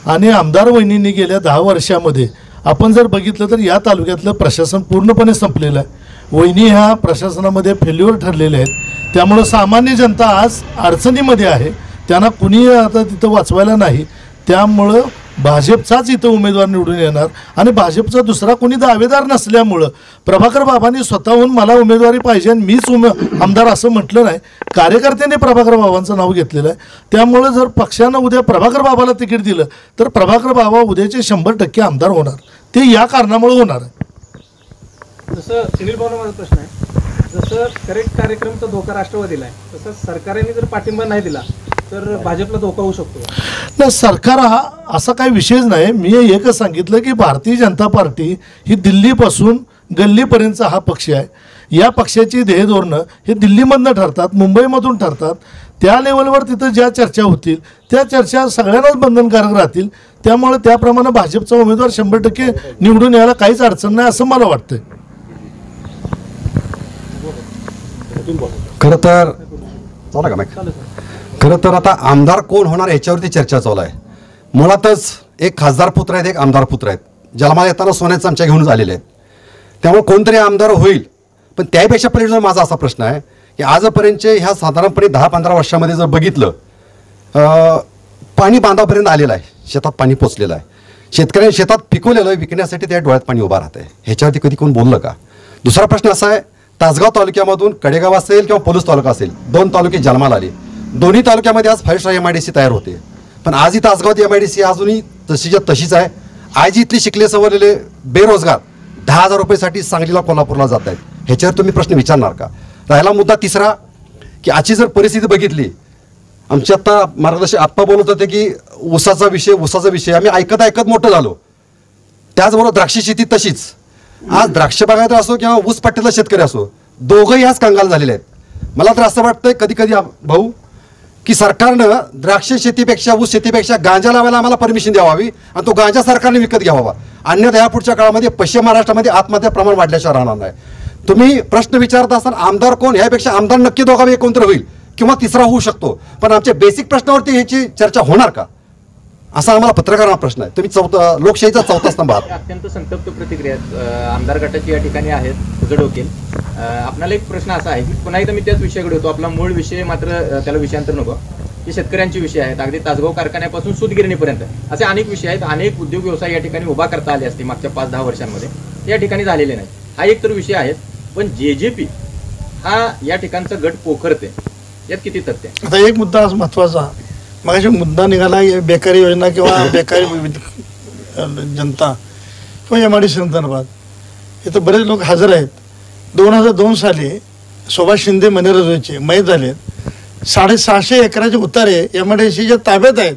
आणि आमदार वहिनींनी गेल्या 10 वर्षामध्ये आपण जर बघितलं तर या तालुक्यातलं प्रशासन पूर्णपणे संपलेलं आहे. वहिनी ह्या प्रशासनामध्ये फेल्युअर ठरलेले आहेत. त्यामुळं सामान्य जनता आज अडचणीमध्ये आहे, त्यांना कुणी आता तिथं वाचवायला नाही. त्यामुळं भाजपचाच इथं उमेदवार निवडून येणार आणि भाजपचा दुसरा कोणी दावेदार नसल्यामुळं प्रभाकर बाबांनी स्वतःहून मला उमेदवारी पाहिजे आणि मीच आमदार असं म्हटलं नाही, कार्यकर्त्यांनी प्रभाकर बाबांचं नाव घेतलेलं आहे. त्यामुळं जर पक्षानं उद्या प्रभाकर बाबाला तिकीट दिलं तर प्रभाकर बाबा उद्याचे 100% आमदार होणार. ते या कारणामुळे होणार आहे. जसं सुनील भाऊला माझा प्रश्न आहे, जसं करेक्ट कार्यक्रमचा धोका राष्ट्रवादीला आहे तसं सरकारने जर पाठिंबा नाही दिला तर भाजपला धोका होऊ शकतो. नाही, सरकार हा असा काही विषयच नाही. मी एकच सांगितलं की भारतीय जनता पार्टी ही दिल्लीपासून गल्लीपर्यंतचा हा पक्ष आहे. या पक्षाची ध्येयधोरणं हे दिल्लीमधनं ठरतात, मुंबईमधून ठरतात. त्या लेवलवर तिथं ज्या चर्चा होतील त्या चर्चा सगळ्यांनाच बंधनकारक राहतील. त्यामुळे त्याप्रमाणे भाजपचा उमेदवार 100% निवडून यायला काहीच अडचण नाही असं मला वाटतंय. खरं तर चालू का मॅक? खरं तर आता आमदार कोण होणार याच्यावरती चर्चा चालू आहे. मुळातच एक खासदार पुत्र आहेत, एक आमदार पुत्र आहेत. जन्माला येताना सोन्याचं चमचा घेऊन आलेले आहेत. त्यामुळे कोणतरी आमदार होईल. पण त्यापेक्षा पलीकडे माझा असा प्रश्न आहे की आजपर्यंतचे ह्या साधारणपणे 10-15 वर्षामध्ये जर बघितलं, पाणी बांधापर्यंत आलेलं आहे, शेतात पाणी पोचलेलं आहे, शेतकऱ्यांनी शेतात पिकवलेलं आहे, विकण्यासाठी त्या डोळ्यात पाणी उभा राहतं आहे. ह्याच्यावरती कधी कोण बोललं का? दुसरा प्रश्न असा आहे, तासगाव तालुक्यामधून कडेगाव असेल किंवा पलूस तालुका असेल, 2 तालुके जन्माला आले. दोन्ही तालुक्यामध्ये आज 5 स्टार MIDC तयार होते. पण आजही तासगावात MIDC अजूनही तशीच्या तशीच आहे. आज इथले शिकले सवरलेले बेरोजगार 10,000 रुपयेसाठी सांगलीला कोल्हापूरला जात आहेत. ह्याच्यावर तुम्ही प्रश्न विचारणार का? राहिला मुद्दा तिसरा की आजची जर परिस्थिती बघितली, आमची आत्ता मार्गदर्शक आत्ता बोलत होते की ऊसाचा विषय आम्ही ऐकत मोठं झालो. त्याचबरोबर द्राक्ष शेती तशीच. आज द्राक्ष बागायत असो किंवा ऊस पट्ट्यातला शेतकरी असो, दोघंही आज कंगाल झालेले आहेत. मला तर असं वाटतंय कधी भाऊ की सरकारनं द्राक्ष शेतीपेक्षा ऊस शेतीपेक्षा गांजा लावायला आम्हाला परमिशन द्यावी आणि तो गांजा सरकारने विकत घ्यावा. अन्यथा या पुढच्या काळामध्ये पश्चिम महाराष्ट्रामध्ये आत्महत्या प्रमाण वाढल्याशिवाय राहणार नाही. तुम्ही प्रश्न विचारत असताना आमदार कोण, ह्यापेक्षा आमदार नक्की दोघांपैकी कोणतरी होईल किंवा तिसरा होऊ शकतो. पण आमच्या बेसिक प्रश्नावरती ह्याची चर्चा होणार का, असा आम्हाला पत्रकारांना प्रश्न आहे. तुम्ही लोकशाहीचा 4था स्तंभ आहात. अत्यंत संतप्त प्रतिक्रिया आमदार गटाची या ठिकाणी आहेत. तुझं डोकेल आपल्याला एक प्रश्न असा आहे की पुन्हा एकदा मी त्याच विषयाकडे होतो. आपला मूळ विषय मात्र त्याला विषयांतर नको, की शेतकऱ्यांचे विषय आहेत. अगदी तासगाव कारखान्यापासून सूतगिरणीपर्यंत असे अनेक विषय आहेत. अनेक उद्योग व्यवसाय या ठिकाणी उभा करता आले असते मागच्या 5-10 वर्षांमध्ये, या ठिकाणी झालेले नाही. हा एक तर विषय आहे. पण JJP हा या ठिकाणचा गट पोखरते, यात किती तथ्य? आता एक मुद्दा महत्त्वाचा मगाशी मुद्दा निघाला, बेकारी योजना किंवा बेकारी जनता किंवा MIDC संदर्भात इथं बरेच लोक हजर आहेत. 2002 साली सुभाष शिंदे मनरेगाचे मैत झालेत. 650 एकराचे उतारे MIDCच्या ताब्यात आहेत.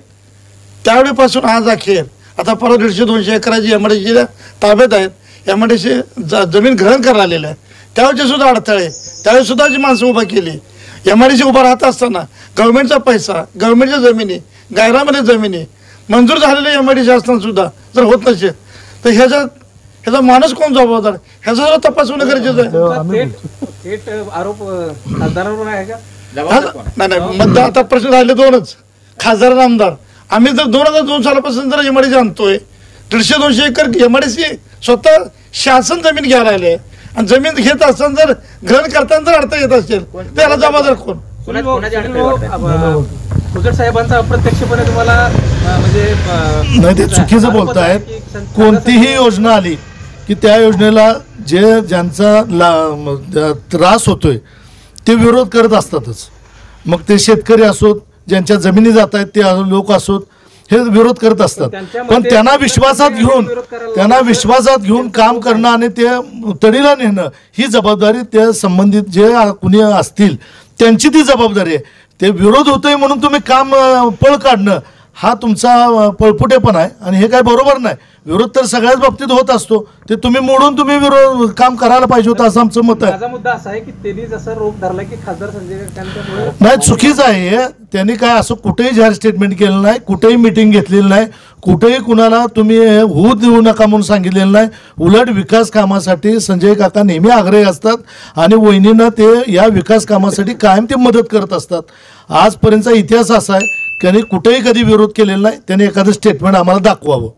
त्यावेळीपासून आज अखेर आता परत 150-200 एकराची MIDCच्या ताब्यात आहेत. MIDC जमीन ग्रहण करायला आलेलं आहे. त्यावेळेचे सुद्धा अडथळे, त्यावेळी सुद्धा जी माणसं उभा केली. MIDC उभा राहत असताना गव्हर्नमेंटचा पैसा, गव्हर्नमेंटच्या जमिनी, गायरामध्ये जमिनी मंजूर झालेले MIDC असताना सुद्धा जर होत नसेल तर ह्याचा माणूस कोण जबाबदार, ह्याचा जरा तपास होणं गरजेचं आहे. थेट आरोप खासदारांवर आहे का? नाही, मुद्दा आता प्रश्न राहिले 2च, खासदार आणि आमदार. आम्ही जर 2002 सालापासून जर MIDC आणतोय, 150-200 एकर MIDC स्वतः शासन जमीन घ्यायला आले आणि जमीन घेत असताना जर ग्रहण करताना जर अडथळा येत असेल त्याला जबाबदार कोण? फुकट साहेबांचा अप्रत्यक्षपणे तुम्हाला म्हणजे नाही, ते चुकीचं बोलतायत. कोणतीही योजना आली की त्या योजनेला ज्यांचा त्रास होतोय ते विरोध करत असतातच. मग ते शेतकरी असोत, ज्यांच्या जमिनी जात आहेत ते लोक असोत, हे विरोध करत असतात. पण त्यांना विश्वासात घेऊन काम करणं आणि ते तडीला नेणं ही जबाबदारी त्या संबंधित जे कुणी असतील त्यांची ती जबाबदारी आहे. ते विरोध होतोय म्हणून तुम्ही काम पळ काढणं हा तुमचा पळपुटेपणा आहे आणि हे काय बरोबर नाही. विरोध तर सगळ्याच बाबतीत होत असतो. ते तुम्ही मोडून तुम्ही विरोध काम करायला पाहिजे होतं असं आमचं मत आहे. माझा मुद्दा असा आहे की त्यांनी जसा रोख धरला की खासदार संजय काकांच्यामुळे नाही, चुकीचं आहे. त्यांनी काय असं कुठेही जाहीर स्टेटमेंट केलं नाही, कुठेही मिटिंग घेतलेली नाही, कुठेही कुणाला तुम्ही होऊ देऊ नका म्हणून सांगितलेलं नाही. उलट विकास कामासाठी संजय काका नेहमी आग्रही असतात आणि वहिनीनं ते या विकास कामासाठी कायम ते मदत करत असतात. आजपर्यंतचा इतिहास असा आहे की त्यांनी कुठेही कधी विरोध केलेला नाही. त्यांनी एखादं स्टेटमेंट आम्हाला दाखवावं.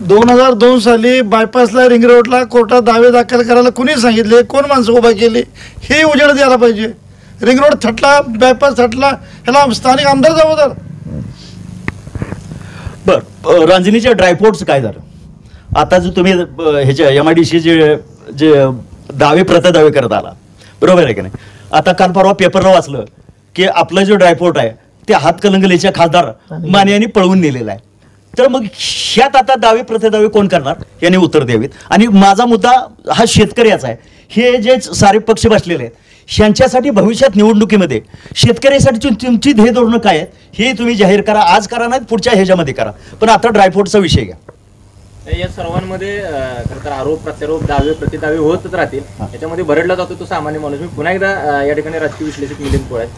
2002 साली बायपासला रिंग रोडला कोर्टात दावे दाखल करायला कुणी सांगितले, कोण माणसं उभा केली हे उजेड द्यायला पाहिजे. रिंग रोड थटला, बायपास थटला, ह्याला स्थानिक आमदार जबाबदार. बरं, रांजणीच्या ड्रायपोर्टचं काय झालं? आता जो तुम्ही ह्याच्या MIDC जे दावे प्रतदावे करत आला, बरोबर आहे की नाही? आता काल परवा पेपरला वाचलं की आपलं जो ड्रायपोर्ट आहे ते हातकलंगलीच्या खासदार माने यांनी पळवून नेलेला आहे. तर मग ह्यात आता दावे प्रतदावे कोण करणार यांनी उत्तर द्यावीत. आणि माझा मुद्दा हा शेतकऱ्याचा आहे. हे जे सारे पक्ष बसलेले आहेत ह्यांच्यासाठी भविष्यात निवडणुकीमध्ये शेतकऱ्यासाठी तुमची ध्येय धोरणं काय आहेत हे तुम्ही जाहीर करा. आज करा, नाही पुढच्या ह्याच्यामध्ये करा, पण आता ड्रायपोर्टचा विषय घ्या. या सर्वांमध्ये खरं तर आरोप प्रत्यारोप दावे प्रतिदावे होतच राहतील. याच्यामध्ये भरडला जातो तो सामान्य माणूस. मी पुन्हा एकदा या ठिकाणी राजकीय विश्लेषक मिलिंद पोळ आहेत.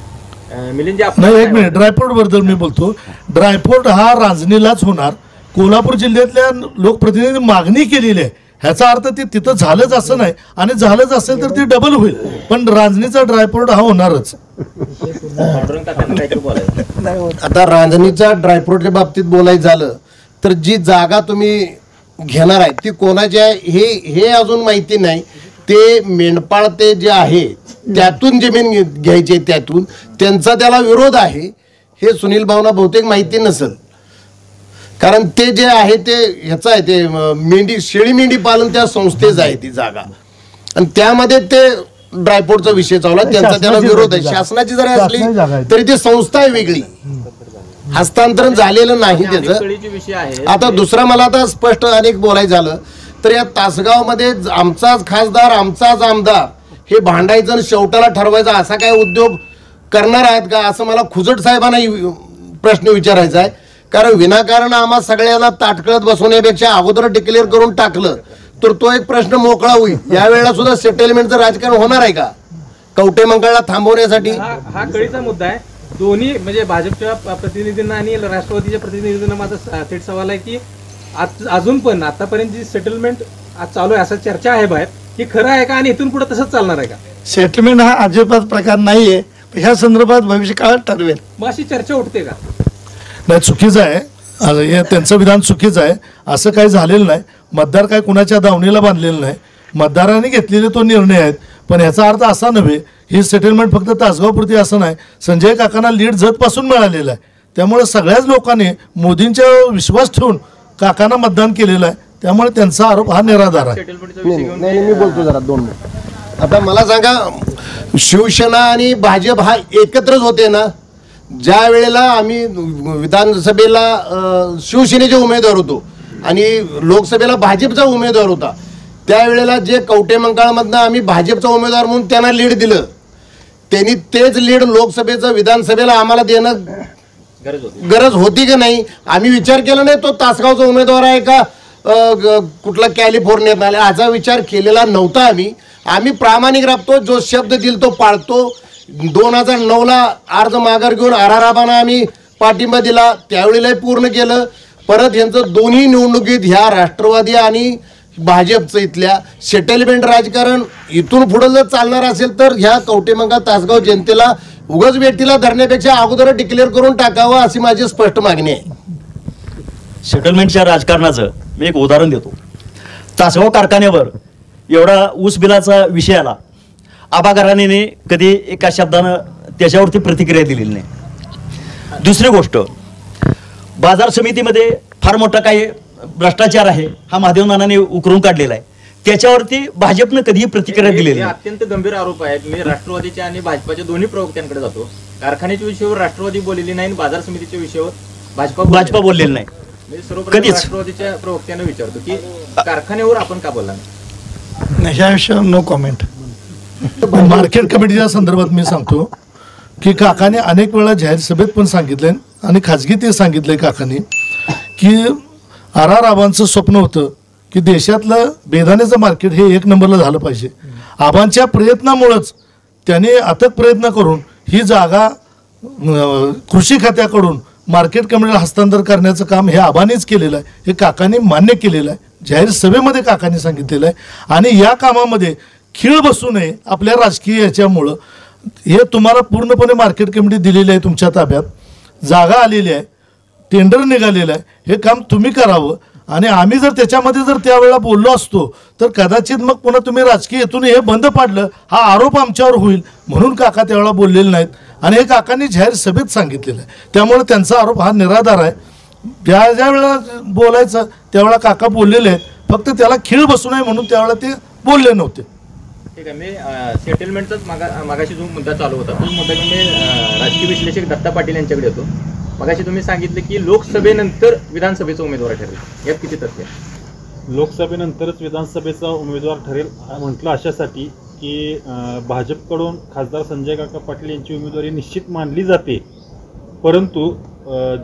मिलिंद, नाही, एक मिनिट, ड्रायपोर्ट बद्दल मी बोलतो. ड्रायपोर्ट हा रांजणीलाच होणार. कोल्हापूर जिल्ह्यातल्या लोकप्रतिनिधी मागणी केलेली आहे. ह्याचा अर्थ ते तिथं झालंच असं नाही, आणि झालंच असेल तर ती डबल होईल. पण रांजणीचा ड्रायपोर्ट हा होणारच. आता रांजणीच्या ड्रायपोर्टच्या बाबतीत बोलायचं झालं तर जी जागा तुम्ही घेणार आहे ती कोणाची आहे हे अजून माहिती नाही. ते मेंढपाळ ते जे आहे त्यातून जमीन घ्यायची, त्यातून त्यांचा त्याला विरोध आहे हे सुनील भाऊंना बहुतेक माहिती नसेल. कारण ते जे आहे ते ह्याचं आहे, ते शेळी मेंढी पालन त्या संस्थेचं आहे ती जागा, आणि त्यामध्ये ते ड्रायपोर्टचा विषय चालू आहे. त्यांचा त्याला विरोध आहे. शासनाची जरी असली तरी ती संस्था आहे वेगळी, हस्तांतरण झालेलं नाही त्याचं. आता दुसरा मला आता स्पष्ट अनेक बोलायचं झालं तर या तासगावमध्ये आमचाच खासदार आमचाच आमदार हे भांडायचं आणि शेवटाला ठरवायचं असा काय उद्योग करणार आहेत का असं मला खुजट साहेबांना प्रश्न विचारायचा आहे. कारण विनाकारण आम्हा सगळ्यांना ताटकळत बसवण्यापेक्षा अगोदर डिक्लेअर करून टाकलं तर तो एक प्रश्न मोकळा होईल. यावेळेला सुद्धा सेटलमेंटचं राजकारण होणार आहे का कवटेमंकाळला थांबवण्यासाठी? हा कळीचा मुद्दा आहे. दोन्ही म्हणजे भाजपच्या प्रतिनिधींना आणि राष्ट्रवादीच्या प्रतिनिधींना माझा थेट सवाल आहे की अजून पण आतापर्यंत जी सेटलमेंट आज चालू आहे असं चर्चा आहे बाहेर, ही खरं आहे का आणि इथून पुढे तसंच चालणार आहे का? सेटलमेंट हा अजिबात प्रकार नाहीये. ह्या संदर्भात भविष्य काळात ठरवेल. मग अशी चर्चा उठते का? नाही, चुकीचं आहे. हे त्यांचं विधान चुकीचं आहे. असं काही झालेलं नाही. मतदार काय कुणाच्या दावणीला बांधलेलं नाही. मतदारांनी घेतलेले तो निर्णय आहेत. पण ह्याचा अर्थ असा नव्हे ही सेटलमेंट फक्त तासगावपुरती असं नाही. संजय काकांना लीड जतपासून मिळालेलं आहे. त्यामुळे सगळ्याच लोकांनी मोदींच्यावर विश्वास ठेवून काकांना मतदान केलेलं आहे. त्यामुळे त्यांचा आरोप हा निराधार आहे. नाही, मी बोलतो जरा 2 मिनिट. आता मला सांगा, शिवसेना आणि भाजप हा एकत्रच होते ना? ज्या वेळेला आम्ही विधानसभेला शिवसेनेचे उमेदवार होतो आणि लोकसभेला भाजपचा उमेदवार होता, त्यावेळेला जे कवटेमंकाळमधनं आम्ही भाजपचा उमेदवार म्हणून त्यांना लीड दिलं, त्यांनी तेच लीड लोकसभेचं विधानसभेला आम्हाला देणं गरज होती की नाही? आम्ही विचार केला नाही तो तासगावचा उमेदवार आहे का कुठला कॅलिफोर्नियात आला ह्याचा विचार केलेला नव्हता. आम्ही प्रामाणिक राहतो. जो शब्द दिल तो पाळतो. 2009ला अर्ज माघार घेऊन आराराबांना आम्ही पाठिंबा दिला, त्यावेळेलाही पूर्ण केलं. परत यांचं दोन्ही निवडणुकीत ह्या राष्ट्रवादी आणि भाजपचं इथल्या सेटलमेंट राजकारण इथून पुढे जर चालणार असेल तर ह्या कवटेमंकाळ तासगाव जनतेला उगाच वेटीला धरण्यापेक्षा अगोदर डिक्लेअर करून टाकावं अशी माझी स्पष्ट मागणी आहे. सेटलमेंटच्या राजकारणाचं मी एक उदाहरण देतो. तासगाव कारखान्यावर एवढा ऊस बिलाचा विषय आला, आबा घराणेने कधी एका शब्दानं त्याच्यावरती प्रतिक्रिया दिलेली नाही. दुसरी गोष्ट, बाजार समितीमध्ये फार मोठा काही भ्रष्टाचार आहे हा महादेव नानाने उकरून काढलेला आहे. त्याच्यावरती भाजपनं कधीही प्रतिक्रिया दिलेली हे नाही. अत्यंत गंभीर आरोप आहेत. मी राष्ट्रवादीच्या आणि भाजपाच्या दोन्ही प्रवक्त्यांकडे जातो. कारखान्याच्या विषयावर राष्ट्रवादी बोललेली नाही आणि बाजार समितीच्या विषयावर भाजपा बोललेलं नाही. सर्वप्रथम कधीच. राष्ट्रवादीच्या प्रवक्त्याने विचारतो की कारखान्यावर आपण का बोलला नाही? ह्या विषयावर नो कॉमेंट. मार्केट कमिटीच्या संदर्भात मी सांगतो की काकाने अनेक वेळा जाहीर सभेत पण सांगितले आणि खाजगी ते सांगितलंय काकाने की आर आबांचं स्वप्न होतं की देशातलं बेदाण्याचं मार्केट हे 1 नंबरला झालं पाहिजे. आबांच्या प्रयत्नामुळंच त्याने अथक प्रयत्न करून ही जागा कृषी खात्याकडून मार्केट कमिटीला हस्तांतर करण्याचं काम हे आबानेच केलेलं आहे. हे काकांनी मान्य केलेलं आहे. जाहीर सभेमध्ये काकांनी सांगितलेलं आहे. आणि या कामामध्ये खीळ बसू नये आपल्या राजकीय याच्यामुळं. हे तुम्हाला पूर्णपणे मार्केट कमिटी दिलेली आहे, तुमच्या ताब्यात जागा आलेली आहे, टेंडर निघालेलं आहे. हे काम तुम्ही करावं. आणि आम्ही जर त्याच्यामध्ये जर त्यावेळेला बोललो असतो तर कदाचित मग पुन्हा तुम्ही राजकीय हेतून हे बंद पाडलं हा आरोप आमच्यावर होईल म्हणून काका त्यावेळेला बोललेले नाहीत. आणि हे काकांनी जाहीर सभेत सांगितलेलं आहे. त्यामुळे त्यांचा आरोप हा निराधार आहे. ज्या वेळेला बोलायचं त्यावेळेला काका बोललेले आहेत. फक्त त्याला खीळ बसू नये म्हणून त्यावेळेला ते बोलले नव्हते. ठीक आहे. मी सेटलमेंटचाच मागाशी जो मुद्दा चालू होता तो मुद्दा मी राजकीय विश्लेषक दत्ता पाटील यांच्याकडे येतो. मगाशी तुम्ही सांगितलं की लोकसभेनंतर विधानसभेचा उमेदवार ठरेल, यात किती तथ्य? लोकसभेनंतरच विधानसभेचा उमेदवार ठरेल म्हटलं अशासाठी की भाजपकडून खासदार संजय काका पाटील यांची उमेदवारी निश्चित मानली जाते. परंतु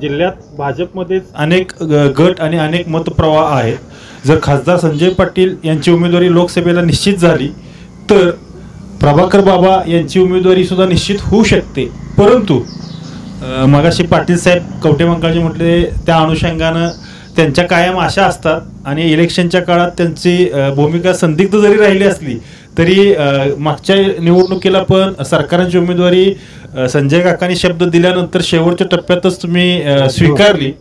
जिल्ह्यात भाजपमध्येच अनेक गट आणि अनेक मतप्रवाह आहेत. जर खासदार संजय पाटील यांची उमेदवारी लोकसभेला निश्चित झाली तर प्रभाकर बाबा यांची उमेदवारी सुद्धा निश्चित होऊ शकते. परंतु मगाशी पाटील साहेब कवटेमंकाळजी म्हटले त्या अनुषंगानं त्यांच्या कायम आशा असतात आणि इलेक्शनच्या काळात त्यांची भूमिका संदिग्ध जरी राहिली असली तरी मागच्या निवडणुकीला पण सरकारांची उमेदवारी संजय काकांनी शब्द दिल्यानंतर शेवटच्या टप्प्यातच तुम्ही स्वीकारली.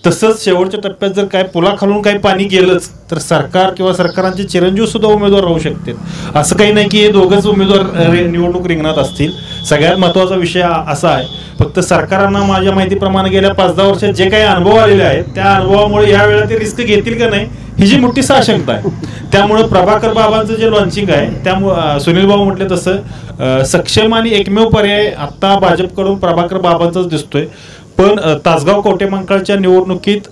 तसंच शेवटच्या टप्प्यात जर काय पुलाखालून काही पाणी गेलंच तर सरकार किंवा सरकारांचे चिरंजीव सुद्धा उमेदवार राहू शकतात. असं काही नाही की हे दोघंच उमेदवार निवडणूक रिंगणात असतील. सगळ्यात महत्त्वाचा विषय असा आहे फक्त सरकारांना माझ्या माहितीप्रमाणे गेल्या 5-10 वर्षात जे काही अनुभव आलेले आहेत त्या अनुभवामुळे यावेळेला ते रिस्क घेतील का नाही ही जी मोठी साशंकता आहे. त्यामुळे प्रभाकर बाबांचं जे लॉन्चिंग आहे त्यामुळे सुनील भाऊ म्हटले तसं सक्षम आणि एकमेव पर्याय आत्ता भाजपकडून प्रभाकर बाबांचाच दिसतोय. पण तासगाव कवटेमंकाळच्या निवडणुकीत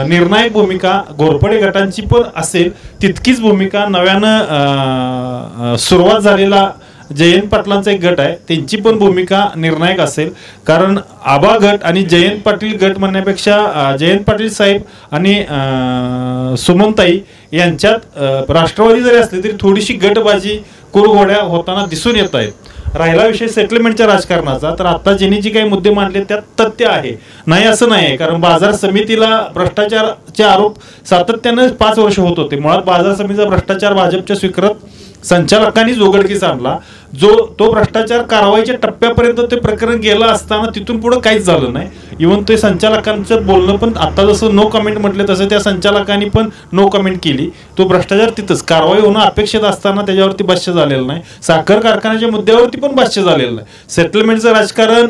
निर्णायक भूमिका घोरपडे गटांची पण असेल तितकीच भूमिका नव्यानं सुरुवात झालेला जयंत पाटलांचा एक गट आहे त्यांची पण भूमिका निर्णायक असेल. कारण आबा गट आणि जयंत पाटील गट म्हणण्यापेक्षा जयंत पाटील साहेब आणि सुमनताई यांच्यात राष्ट्रवादी जरी असली तरी थोडीशी गटबाजी कुरघोड्या होताना दिसून येत आहेत. राहिला विषय सेटलमेंटच्या राजकारणाचा तर आता ज्यांनी जी काही मुद्दे मांडले त्यात तथ्य आहे नाही असं नाही. कारण बाजार समितीला भ्रष्टाचाराचे आरोप सातत्यानं 5 वर्ष होत होते. मुळात बाजार समितीचा भ्रष्टाचार भाजपच्या स्वीकृत संचालकांनीच उघडकीस आणला. तो भ्रष्टाचार कारवाईच्या टप्प्यापर्यंत ते प्रकरण गेलं असताना तिथून पुढे काहीच झालं नाही. इव्हन ते संचालकांचं बोलणं पण आता जसं नो कमेंट म्हटलं तसं त्या संचालकांनी पण नो कमेंट केली. तो भ्रष्टाचार तिथंच कारवाई होणं अपेक्षित असताना त्याच्यावरती भाष्य झालेलं नाही. साखर कारखान्याच्या मुद्द्यावरती पण भाष्य झालेलं नाही. सेटलमेंटचं राजकारण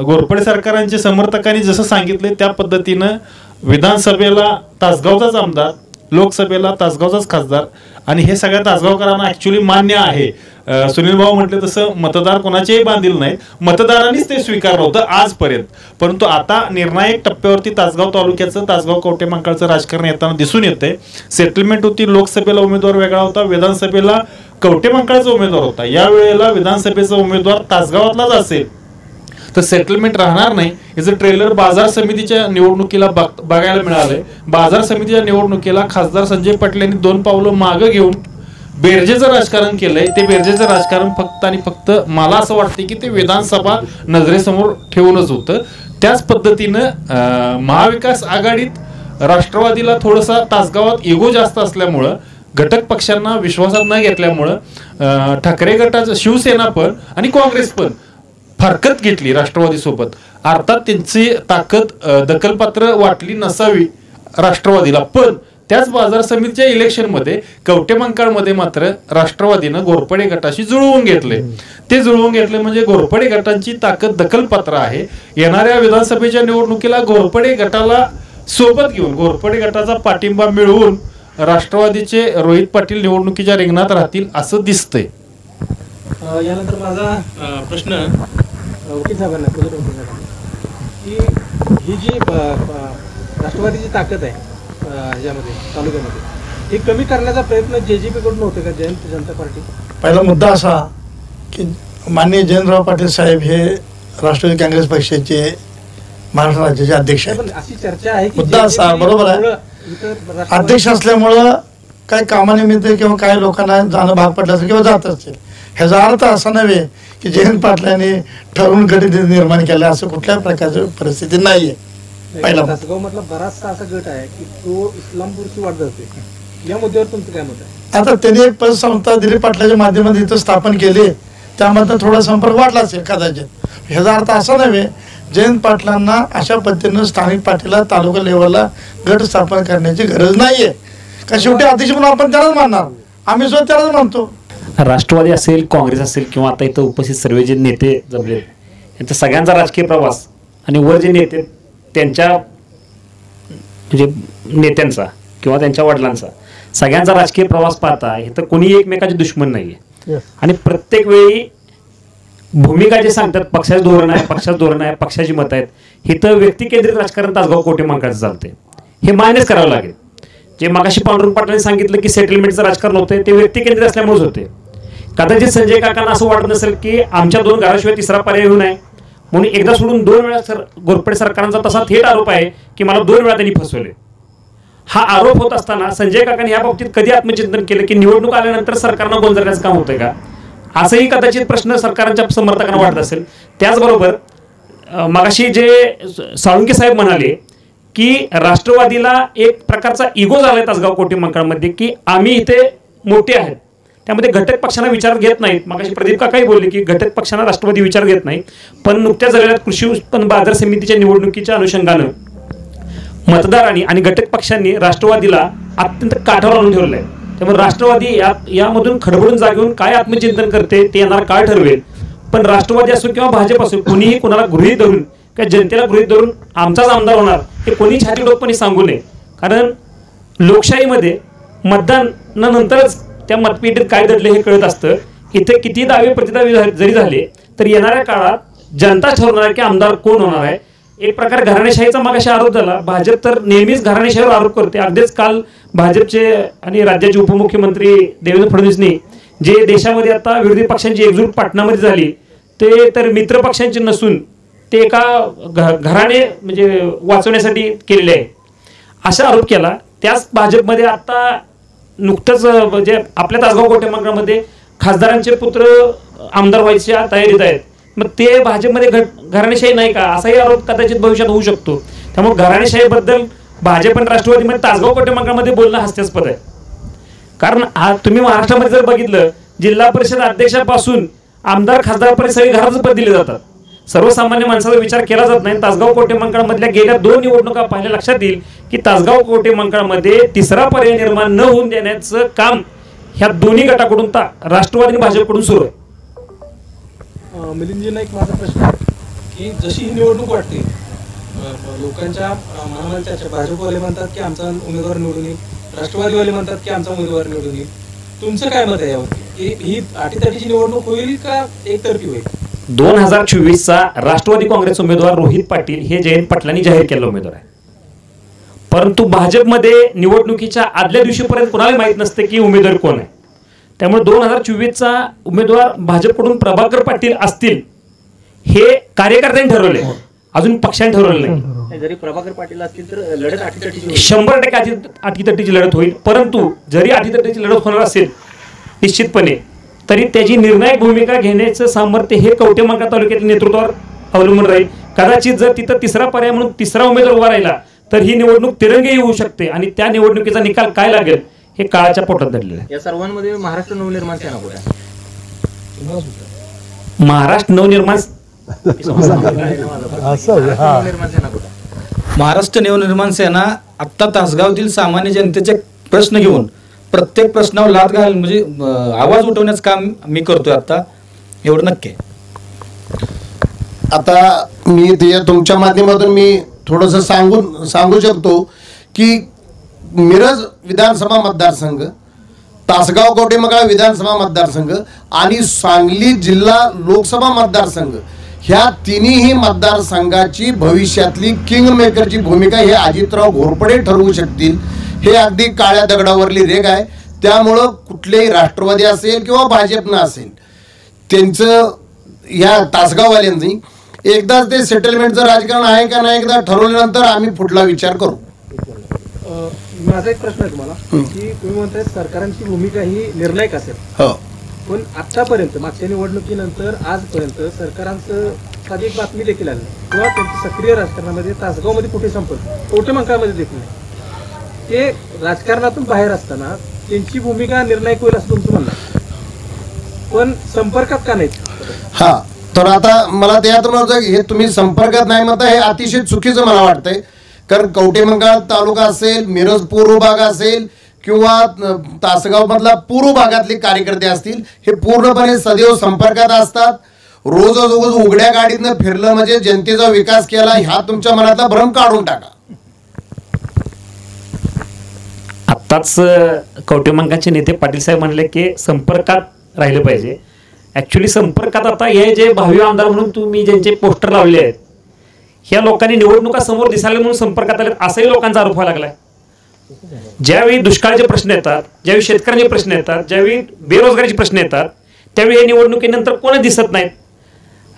घोरपडे सरकारांच्या समर्थकांनी जसं सांगितलं त्या पद्धतीनं विधानसभेला तासगावचाच आमदार लोकसभेला तासगावचाच खासदार आणि हे सगळ्या तासगावकरांना ऍक्च्युली मान्य आहे. सुनील भाऊ म्हटले तसं मतदार कोणाचेही बांधील नाहीत. मतदारांनीच ते स्वीकारलं होतं आजपर्यंत. परंतु आता निर्णायक टप्प्यावरती तासगाव तालुक्याचं तासगाव कवटेमंकाळचं राजकारण येताना दिसून येतंय. सेटलमेंट होती लोकसभेला उमेदवार वेगळा होता विधानसभेला कवटेमंकाळचा उमेदवार होता. यावेळेला विधानसभेचा उमेदवार तासगावातलाच असेल तर सेटलमेंट राहणार नाही. याचं ट्रेलर बाजार समितीच्या निवडणुकीला बघायला मिळालंय. बाजार समितीच्या निवडणुकीला खासदार संजय पाटील यांनी 2 पावलं मागं घेऊन बेरजेचं राजकारण केलंय. ते बेरजेचं राजकारण फक्त आणि फक्त मला असं वाटतं की ते विधानसभा नजरेसमोर ठेवूनच होतं. त्याच पद्धतीनं महाविकास आघाडीत राष्ट्रवादीला थोडंसं तासगावात इगो जास्त असल्यामुळं घटक पक्षांना विश्वासात न घेतल्यामुळं ठाकरे गटाचं शिवसेना पण आणि काँग्रेस पण फारकत घेतली राष्ट्रवादी सोबत. अर्थात त्यांची ताकद दखलपात्र वाटली नसावी राष्ट्रवादीला. पण त्याच बाजार समितीच्या इलेक्शनमध्ये कवटेमंकाळमध्ये मात्र राष्ट्रवादीनं घोरपडे गटाशी जुळवून घेतले. ते जुळवून घेतले म्हणजे घोरपडे गटांची ताकद दखलपात्र आहे. येणाऱ्या विधानसभेच्या निवडणुकीला घोरपडे गटाला सोबत घेऊन घोरपडे गटाचा पाठिंबा मिळवून राष्ट्रवादीचे रोहित पाटील निवडणुकीच्या रिंगणात राहतील असं दिसतंय. यानंतर माझा प्रश्न वकील साहेबांना की ही जी राष्ट्रवादीची ताकद आहे ह्याच्यामध्ये तालुक्यामध्ये हे कमी करण्याचा प्रयत्न JJP कडून होते का, जयंत जनता पार्टी? पहिला मुद्दा असा की माननीय जयंतराव पाटील साहेब हे राष्ट्रवादी काँग्रेस पक्षाचे महाराष्ट्र राज्याचे अध्यक्ष आहेत. अशी चर्चा आहे की मुद्दा असा, बरोबर आहे, अध्यक्ष असल्यामुळं काही कामानिमित्त किंवा काही लोकांना जाणं भाग पडलं असेल किंवा जात असेल, ह्याचा अर्थ असा नव्हे की जयंत पाटलांनी ठरवून गट निर्माण केलं असं कुठल्या प्रकारची परिस्थिती नाहीये. पहिला तासगाव मधला बराचसा असा गट आहे की तो इस्लामपूरची वाट धरते. या मुद्द्यावर तुमचं काय मत आहे? आता त्यांनी एक पतसंस्था दिलीप पाटलाच्या माध्यमातून इथं स्थापन केली, त्यामधनं थोडा संपर्क वाढला असेल कदाचित. ह्याचा अर्थ असा नव्हे जयंत पाटलांना अशा पद्धतीनं स्थानिक पार्टीला तालुका लेवलला गट स्थापन करण्याची गरज नाहीये. का शेवटी अध्यक्ष म्हणून आपण त्यालाच मानणार, आम्ही सुद्धा त्यालाच मानतो. राष्ट्रवादी असेल, काँग्रेस असेल किंवा आता इथं उपस्थित सर्व जे नेते जमले यांचा सगळ्यांचा राजकीय प्रवास आणि वर जे नेते त्यांच्या म्हणजे नेत्यांचा किंवा त्यांच्या वडिलांचा सगळ्यांचा राजकीय प्रवास पाहता हे तर कोणी एकमेकाचे दुश्मन नाहीये. आणि प्रत्येक वेळी भूमिका जे सांगतात पक्षाचं धोरण आहे, पक्षाचं धोरण आहे, पक्षाची मतं आहेत, हे तर व्यक्ती केंद्रित राजकारण तासगाव कोटे मंकाळचं चालते. हे मान्यच करावं लागेल. जे मगाशी पांडुरंग पाटलांनी सांगितलं की सेटलमेंटचं राजकारण होतंय ते व्यक्ती केंद्रित असल्यामुळेच होते. कदाचित संजय काकांना असं वाटत नसेल की आमच्या 2 घराशिवाय तिसरा पर्याय येऊ नये म्हणून एकदा सोडून 2 वेळा घोरपडे सरकारांचा तसा थेट आरोप आहे की मला 2 वेळा त्यांनी फसवले. हा आरोप होत असताना संजय काकांनी या बाबतीत कधी आत्मचिंतन केलं की निवडणूक आल्यानंतर सरकारनं गोंधळण्याचं काम होतंय का, असंही कदाचित प्रश्न सरकारच्या समर्थकांना वाटत असेल. त्याचबरोबर मगाशी जे साळुंके साहेब म्हणाले की राष्ट्रवादीला एक प्रकारचा इगो झालाय तासगाव कोटे मंकाळमध्ये की आम्ही इथे मोठे आहेत, त्यामध्ये घटक पक्षांना विचार घेत नाहीत. मगाशी प्रदीप काकाही बोलले की घटक पक्षांना राष्ट्रवादी विचार घेत नाही. पण नुकत्याच झालेल्या कृषी उत्पन्न बाजार समितीच्या निवडणुकीच्या अनुषंगानं मतदारांनी आणि घटक पक्षांनी राष्ट्रवादीला अत्यंत काठावर आणून ठेवलं आहे. त्यामुळे राष्ट्रवादी यामधून खडबडून जागेऊन काय आत्मचिंतन करते ते येणार काळ ठरवेल. पण राष्ट्रवादी असो किंवा भाजप असो कोणीही कोणाला गृहीत धरून किंवा जनतेला गृहीत धरून आमचाच आमदार होणार हे कोणी छाती डोकपणे सांगू नये. कारण लोकशाहीमध्ये मतदानानंतरच त्या मतपेटीत काय दडले हे कळत असतं. इथे किती दावे प्रतिदावे जरी झाले तर येणाऱ्या काळात जनता ठरवणार आहे की आमदार कोण होणार आहे. एक प्रकार घराणेशाहीचा मगाशी आरोप झाला. भाजप तर नेहमीच घराणेशाहीवर आरोप करते. अगदीच काल भाजपचे आणि राज्याचे उपमुख्यमंत्री देवेंद्र फडणवीसनी जे देशामध्ये आता विरोधी पक्षांची एकजूट पाटणामध्ये झाली ते तर मित्र पक्षांचे नसून ते एका घराणे म्हणजे वाचवण्यासाठी केलेले आहे असा आरोप केला. त्याच भाजपमध्ये आता नुकतंच म्हणजे आपल्या तासगाव कोटे मंकाळमध्ये खासदारांचे पुत्र आमदार व्हायच्या तयारीत आहेत. मग ते भाजपमध्ये घराणेशाही नाही का असाही आरोप कदाचित भविष्यात होऊ शकतो. त्यामुळे घराणेशाहीबद्दल भाजप आणि राष्ट्रवादीमध्ये तासगाव कोटे मंकाळमध्ये बोलणं हास्यास्पद आहे. कारण तुम्ही महाराष्ट्रामध्ये जर बघितलं जिल्हा परिषद अध्यक्षापासून आमदार खासदारपर्यंत सगळे घरातच पद दिले जातात. सर्वसामान्य माणसाचा विचार केला जात नाही. तासगाव कोटे मंकाळमधल्या गेल्या 2 निवडणुका पाहिल्या लक्षात येईल की तासगाव कोटे मंकाळमध्ये तिसरा पर्याय निर्माण न होऊन देण्याचं काम ह्या दोन्ही गटाकडून राष्ट्रवादी आणि भाजपकडून सुरू आहे. मिलिंदजींना एक माझा प्रश्न आहे की जशी ही निवडणूक वाटते लोकांच्या मनाच्या भाजपवाले म्हणतात की आमचा उमेदवार निवडून येईल, राष्ट्रवादीवाले म्हणतात की आमचा उमेदवार निवडून येईल. तुमचं काय मत आहे यावर? ही अटीतटीची निवडणूक होईल का एकतर्फी होईल? 2024चा राष्ट्रवादी काँग्रेस उमेदवार रोहित पाटील हे जयंत पाटलांनी जाहीर केलेला उमेदवार आहे. परंतु भाजपमध्ये निवडणुकीच्या आदल्या दिवशीपर्यंत कोणाला माहीत नसते की उमेदवार कोण आहे. त्यामुळे 2024चा उमेदवार भाजपकडून प्रभाकर पाटील असतील हे कार्यकर्त्यांनी ठरवले, अजून पक्षाने ठरवलं नाही. जरी प्रभाकर पाटील असतील तर लढत अटीतटीची 100% अटीतटीची लढत होईल. परंतु जरी अटीतटीची लढत होणार असेल निश्चितपणे तरी त्याची निर्णायक भूमिका घेण्याचं सामर्थ्य हे कवठे मंकाळ तालुक्यातील नेतृत्वावर अवलंबून राहील. कदाचित जर तिथं तिसरा पर्याय म्हणून तिसरा उमेदवार उभा राहिला तर ही निवडणूक तिरंगी होऊ शकते आणि त्या निवडणुकीचा निकाल काय लागेल हे काळाच्या पोटात दडलेलं आहे. या सर्वांमध्ये महाराष्ट्र नवनिर्माण सेना कुठे आहे? महाराष्ट्र नवनिर्माण महाराष्ट्र नवनिर्माण सेना आत्ता तासगावतील सामान्य जनतेचे प्रश्न घेऊन प्रत्येक प्रश्नावर लाद घाल म्हणजे आवाज उठवण्याचं काम मी करतोय आता, एवढं नक्की. आता मी तुमच्या माध्यमातून मी थोडंसं सांगू शकतो की मिरज विधानसभा मतदारसंघ, तासगाव कवटेमंकाळ विधानसभा मतदारसंघ आणि सांगली जिल्हा लोकसभा मतदारसंघ, ह्या तिन्ही मतदारसंघाची भविष्यातली किंग मेकरची भूमिका हे अजितराव घोरपडे ठरवू शकतील. हे अगदी काळ्या दगडावरली रेग आहे. त्यामुळं कुठलेही राष्ट्रवादी असेल किंवा भाजपनं असेल, त्यांचं ह्या तासगाववाल्यांनी एकदाच ते सेटलमेंटचं राजकारण आहे का नाही एकदा ठरवल्यानंतर आम्ही पुढला विचार करू. माझा एक प्रश्न आहे तुम्हाला की तुम्ही म्हणताय सरकारांची भूमिका ही निर्णायक असेल, हो, पण आतापर्यंत मागच्या निवडणुकीनंतर आजपर्यंत सरकारांचं साधी एक बातमी देखील आली नाही किंवा त्यांचं सक्रिय राजकारणामध्ये तासगावमध्ये कुठे संपर्क, कवटेमंकाळमध्ये देखील नाही. ते राजकारणातून बाहेर असताना त्यांची भूमिका निर्णायक होईल असं तुमचं म्हणणं आहे, पण संपर्कात का नाहीत? हा, तर आता मला त्यात हे तुम्ही संपर्कात नाही म्हणता हे अतिशय चुकीचं मला वाटतंय. कारण कवटेमंकाळ तालुका असेल, मिरज पूर्व भाग असेल किंवा तासगाव मधला पूर्व भागातले कार्यकर्ते असतील, हे पूर्णपणे सदैव संपर्कात असतात. रोज उघड्या गाडीतनं फिरलं म्हणजे जनतेचा विकास केला ह्या तुमच्या मनातला भ्रम काढून टाका. आत्ताच कवटेमंकाळचे नेते पाटील साहेब म्हणले की संपर्कात राहिलं पाहिजे. ऍक्च्युली संपर्कात आता हे जे भावी आमदार म्हणून तुम्ही ज्यांचे पोस्टर लावले आहेत, ह्या लोकांनी निवडणुका समोर दिसायला म्हणून संपर्कात आले असाही लोकांचा आरोप व्हायला लागलाय. ज्यावेळी दुष्काळाचे प्रश्न येतात, ज्यावेळी शेतकऱ्यांचे प्रश्न येतात, ज्यावेळी बेरोजगारीचे प्रश्न येतात, त्यावेळी हे निवडणुकीनंतर कोणच दिसत नाहीत.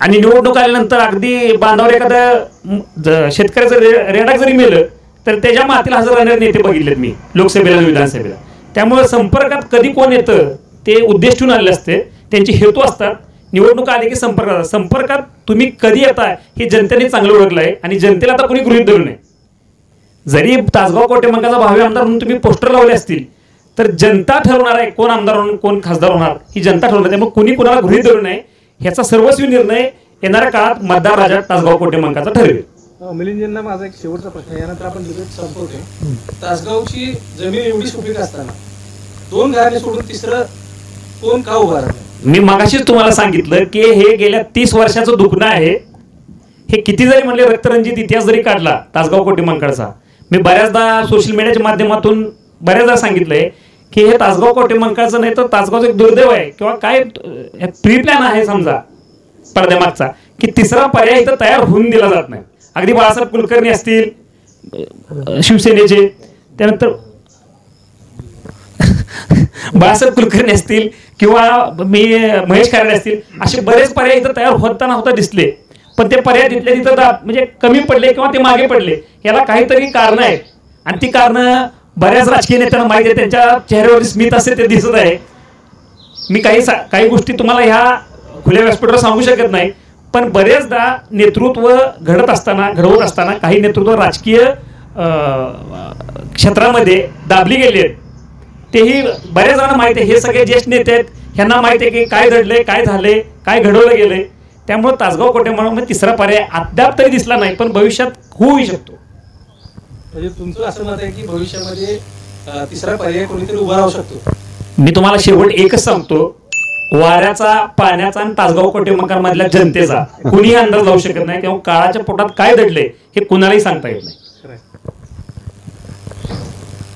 आणि निवडणूक आल्यानंतर अगदी बांधावर एखादं शेतकऱ्याचं रेडाक जरी मेलं तर त्याच्या मातीला हजर राहणारे नेते बघितलेत मी लोकसभेला विधानसभेला. त्यामुळे संपर्कात कधी कोण येतं ते उद्देश ठेवून आलेले असते, त्यांचे हेतू असतात. निवडणूक आले की संपर्कात तुम्ही कधी येताय हे जनतेने चांगलं ओळखलं आहे आणि जनतेला आता कोणी गृहीत धरू नये. जरी तासगाव कवटेमंकाळचा भावी आमदार म्हणून तुम्ही पोस्टर लावले असतील तर जनता ठरवणार आहे कोण आमदार होणार कोण खासदार होणार ही जनता ठरवणार. त्यामुळे कोणी कोणाला गृहीत धरू नये ह्याचा सर्वस्वी निर्णय येणाऱ्या काळात मतदार राजा तासगाव कवटेमंकाळचा ठरवेल. मिलिंदजींना माझा एक शेवटचा प्रश्न, यानंतर आपण डिबेट संपवतो. तासगावची जमीन एवढी सुपीक असताना दोन घराने सोडून तिसरं कोण का उभा राहणार? मी मगाशीच तुम्हाला सांगितलं की हे गेल्या 30 वर्षाचं दुखणं आहे. हे किती जरी म्हणले रक्तरंजित इतिहास जरी काढला तासगाव कवटेमंकाळचा, मी बऱ्याचदा सोशल मीडियाच्या माध्यमातून बऱ्याचदा सांगितलंय की हे तासगाव कवटेमंकाळचं नाही तर तासगावचं एक दुर्दैव आहे किंवा काय प्री प्लॅन आहे समजा पडद्यामागचा की तिसरा पर्याय इथं तयार होऊन दिला जात नाही. अगदी बाळासाहेब कुलकर्णी असतील शिवसेनेचे, त्यानंतर बाळासाहेब कुलकर्णी असतील किंवा महेश कराडे असतील, असे बरेच पर्याय इथं तयार होता दिसले. पण ते पर्याय तिथल्या तिथं म्हणजे कमी पडले किंवा ते मागे पडले. याला काहीतरी कारण आहेत आणि ती कारणं बऱ्याच राजकीय नेत्यांना माहिती आहे. त्यांच्या चेहऱ्यावर स्मित असते ते दिसत आहे. मी काही गोष्टी तुम्हाला ह्या खुल्या व्यासपीठावर सांगू शकत नाही, पण बरेचदा नेतृत्व घडवत असताना काही नेतृत्व राजकीय क्षेत्रामध्ये दाबली गेली आहेत. तेही बऱ्याच जणांना माहिती आहे. हे सगळे ज्येष्ठ नेते आहेत, ह्यांना माहिती आहे की काय घडले, काय झाले, काय घडवलं गेले. त्यामुळे तासगाव कवटेमंकाळ तिसरा पर्याय अद्याप तरी दिसला नाही, पण भविष्यात होऊ शकतो. म्हणजे तुमचं असं मत आहे की भविष्यामध्ये तिसरा पर्याय कोणीतरी उभा राहू शकतो? मी तुम्हाला शेवट एकच सांगतो, वाऱ्याचा, पाण्याचा आणि तासगाव कवटेमंकाळ मधल्या जनतेचा कुणीही अंदाज लावू शकत नाही. तेव्हा काळाच्या पोटात काय दडले हे कुणालाही सांगता येत नाही.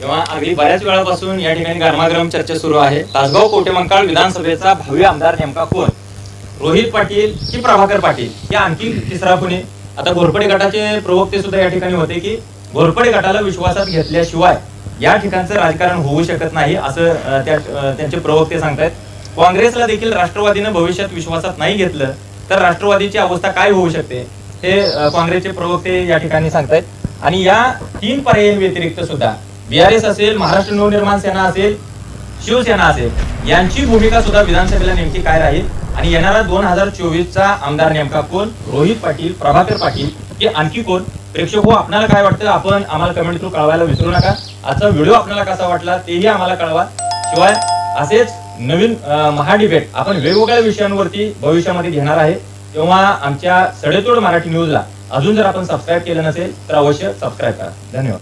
तेव्हा अगदी बऱ्याच वेळापासून या ठिकाणी गरमागरम चर्चा सुरू आहे. तासगाव कवटेमंकाळ विधानसभेचा भावी आमदार नेमका कोण? रोहित पाटील की प्रभाकर पाटील या आणखी तिसरा कोणी? आता घोरपडे गटाचे प्रवक्ते सुद्धा या ठिकाणी होते की घोरपडे गटाला विश्वासात घेतल्याशिवाय या ठिकाणचं राजकारण होऊ शकत नाही असं त्यांचे प्रवक्ते सांगतायत. काँग्रेसला देखील राष्ट्रवादीनं भविष्यात विश्वासात नाही घेतलं तर राष्ट्रवादीची अवस्था काय होऊ शकते हे काँग्रेसचे प्रवक्ते या ठिकाणी सांगतायत. आणि या 3 पर्यायांव्यतिरिक्त सुद्धा BRS असेल, महाराष्ट्र नवनिर्माण सेना असेल, शिवसेना असेल, यांची भूमिका सुद्धा विधानसभेला नेमकी काय राहील आणि येणारा 2024चा आमदार नेमका कोण? रोहित पाटील, प्रभाकर पाटील की आणखी कोण? प्रेक्षक हो, आपल्याला काय वाटतं आपण आम्हाला कमेंट थ्रू कळवायला विसरू नका. आजचा व्हिडिओ आपल्याला कसा वाटला तेही आम्हाला कळवा. शिवाय असेच नवीन महाडिबेट आपण वेगवेगळ्या विषयांवरती भविष्यामध्ये घेणार आहे. तेव्हा आमच्या सडेतोड मराठी न्यूजला अजून जर आपण सबस्क्राईब केलं नसेल तर अवश्य सबस्क्राईब करा. धन्यवाद.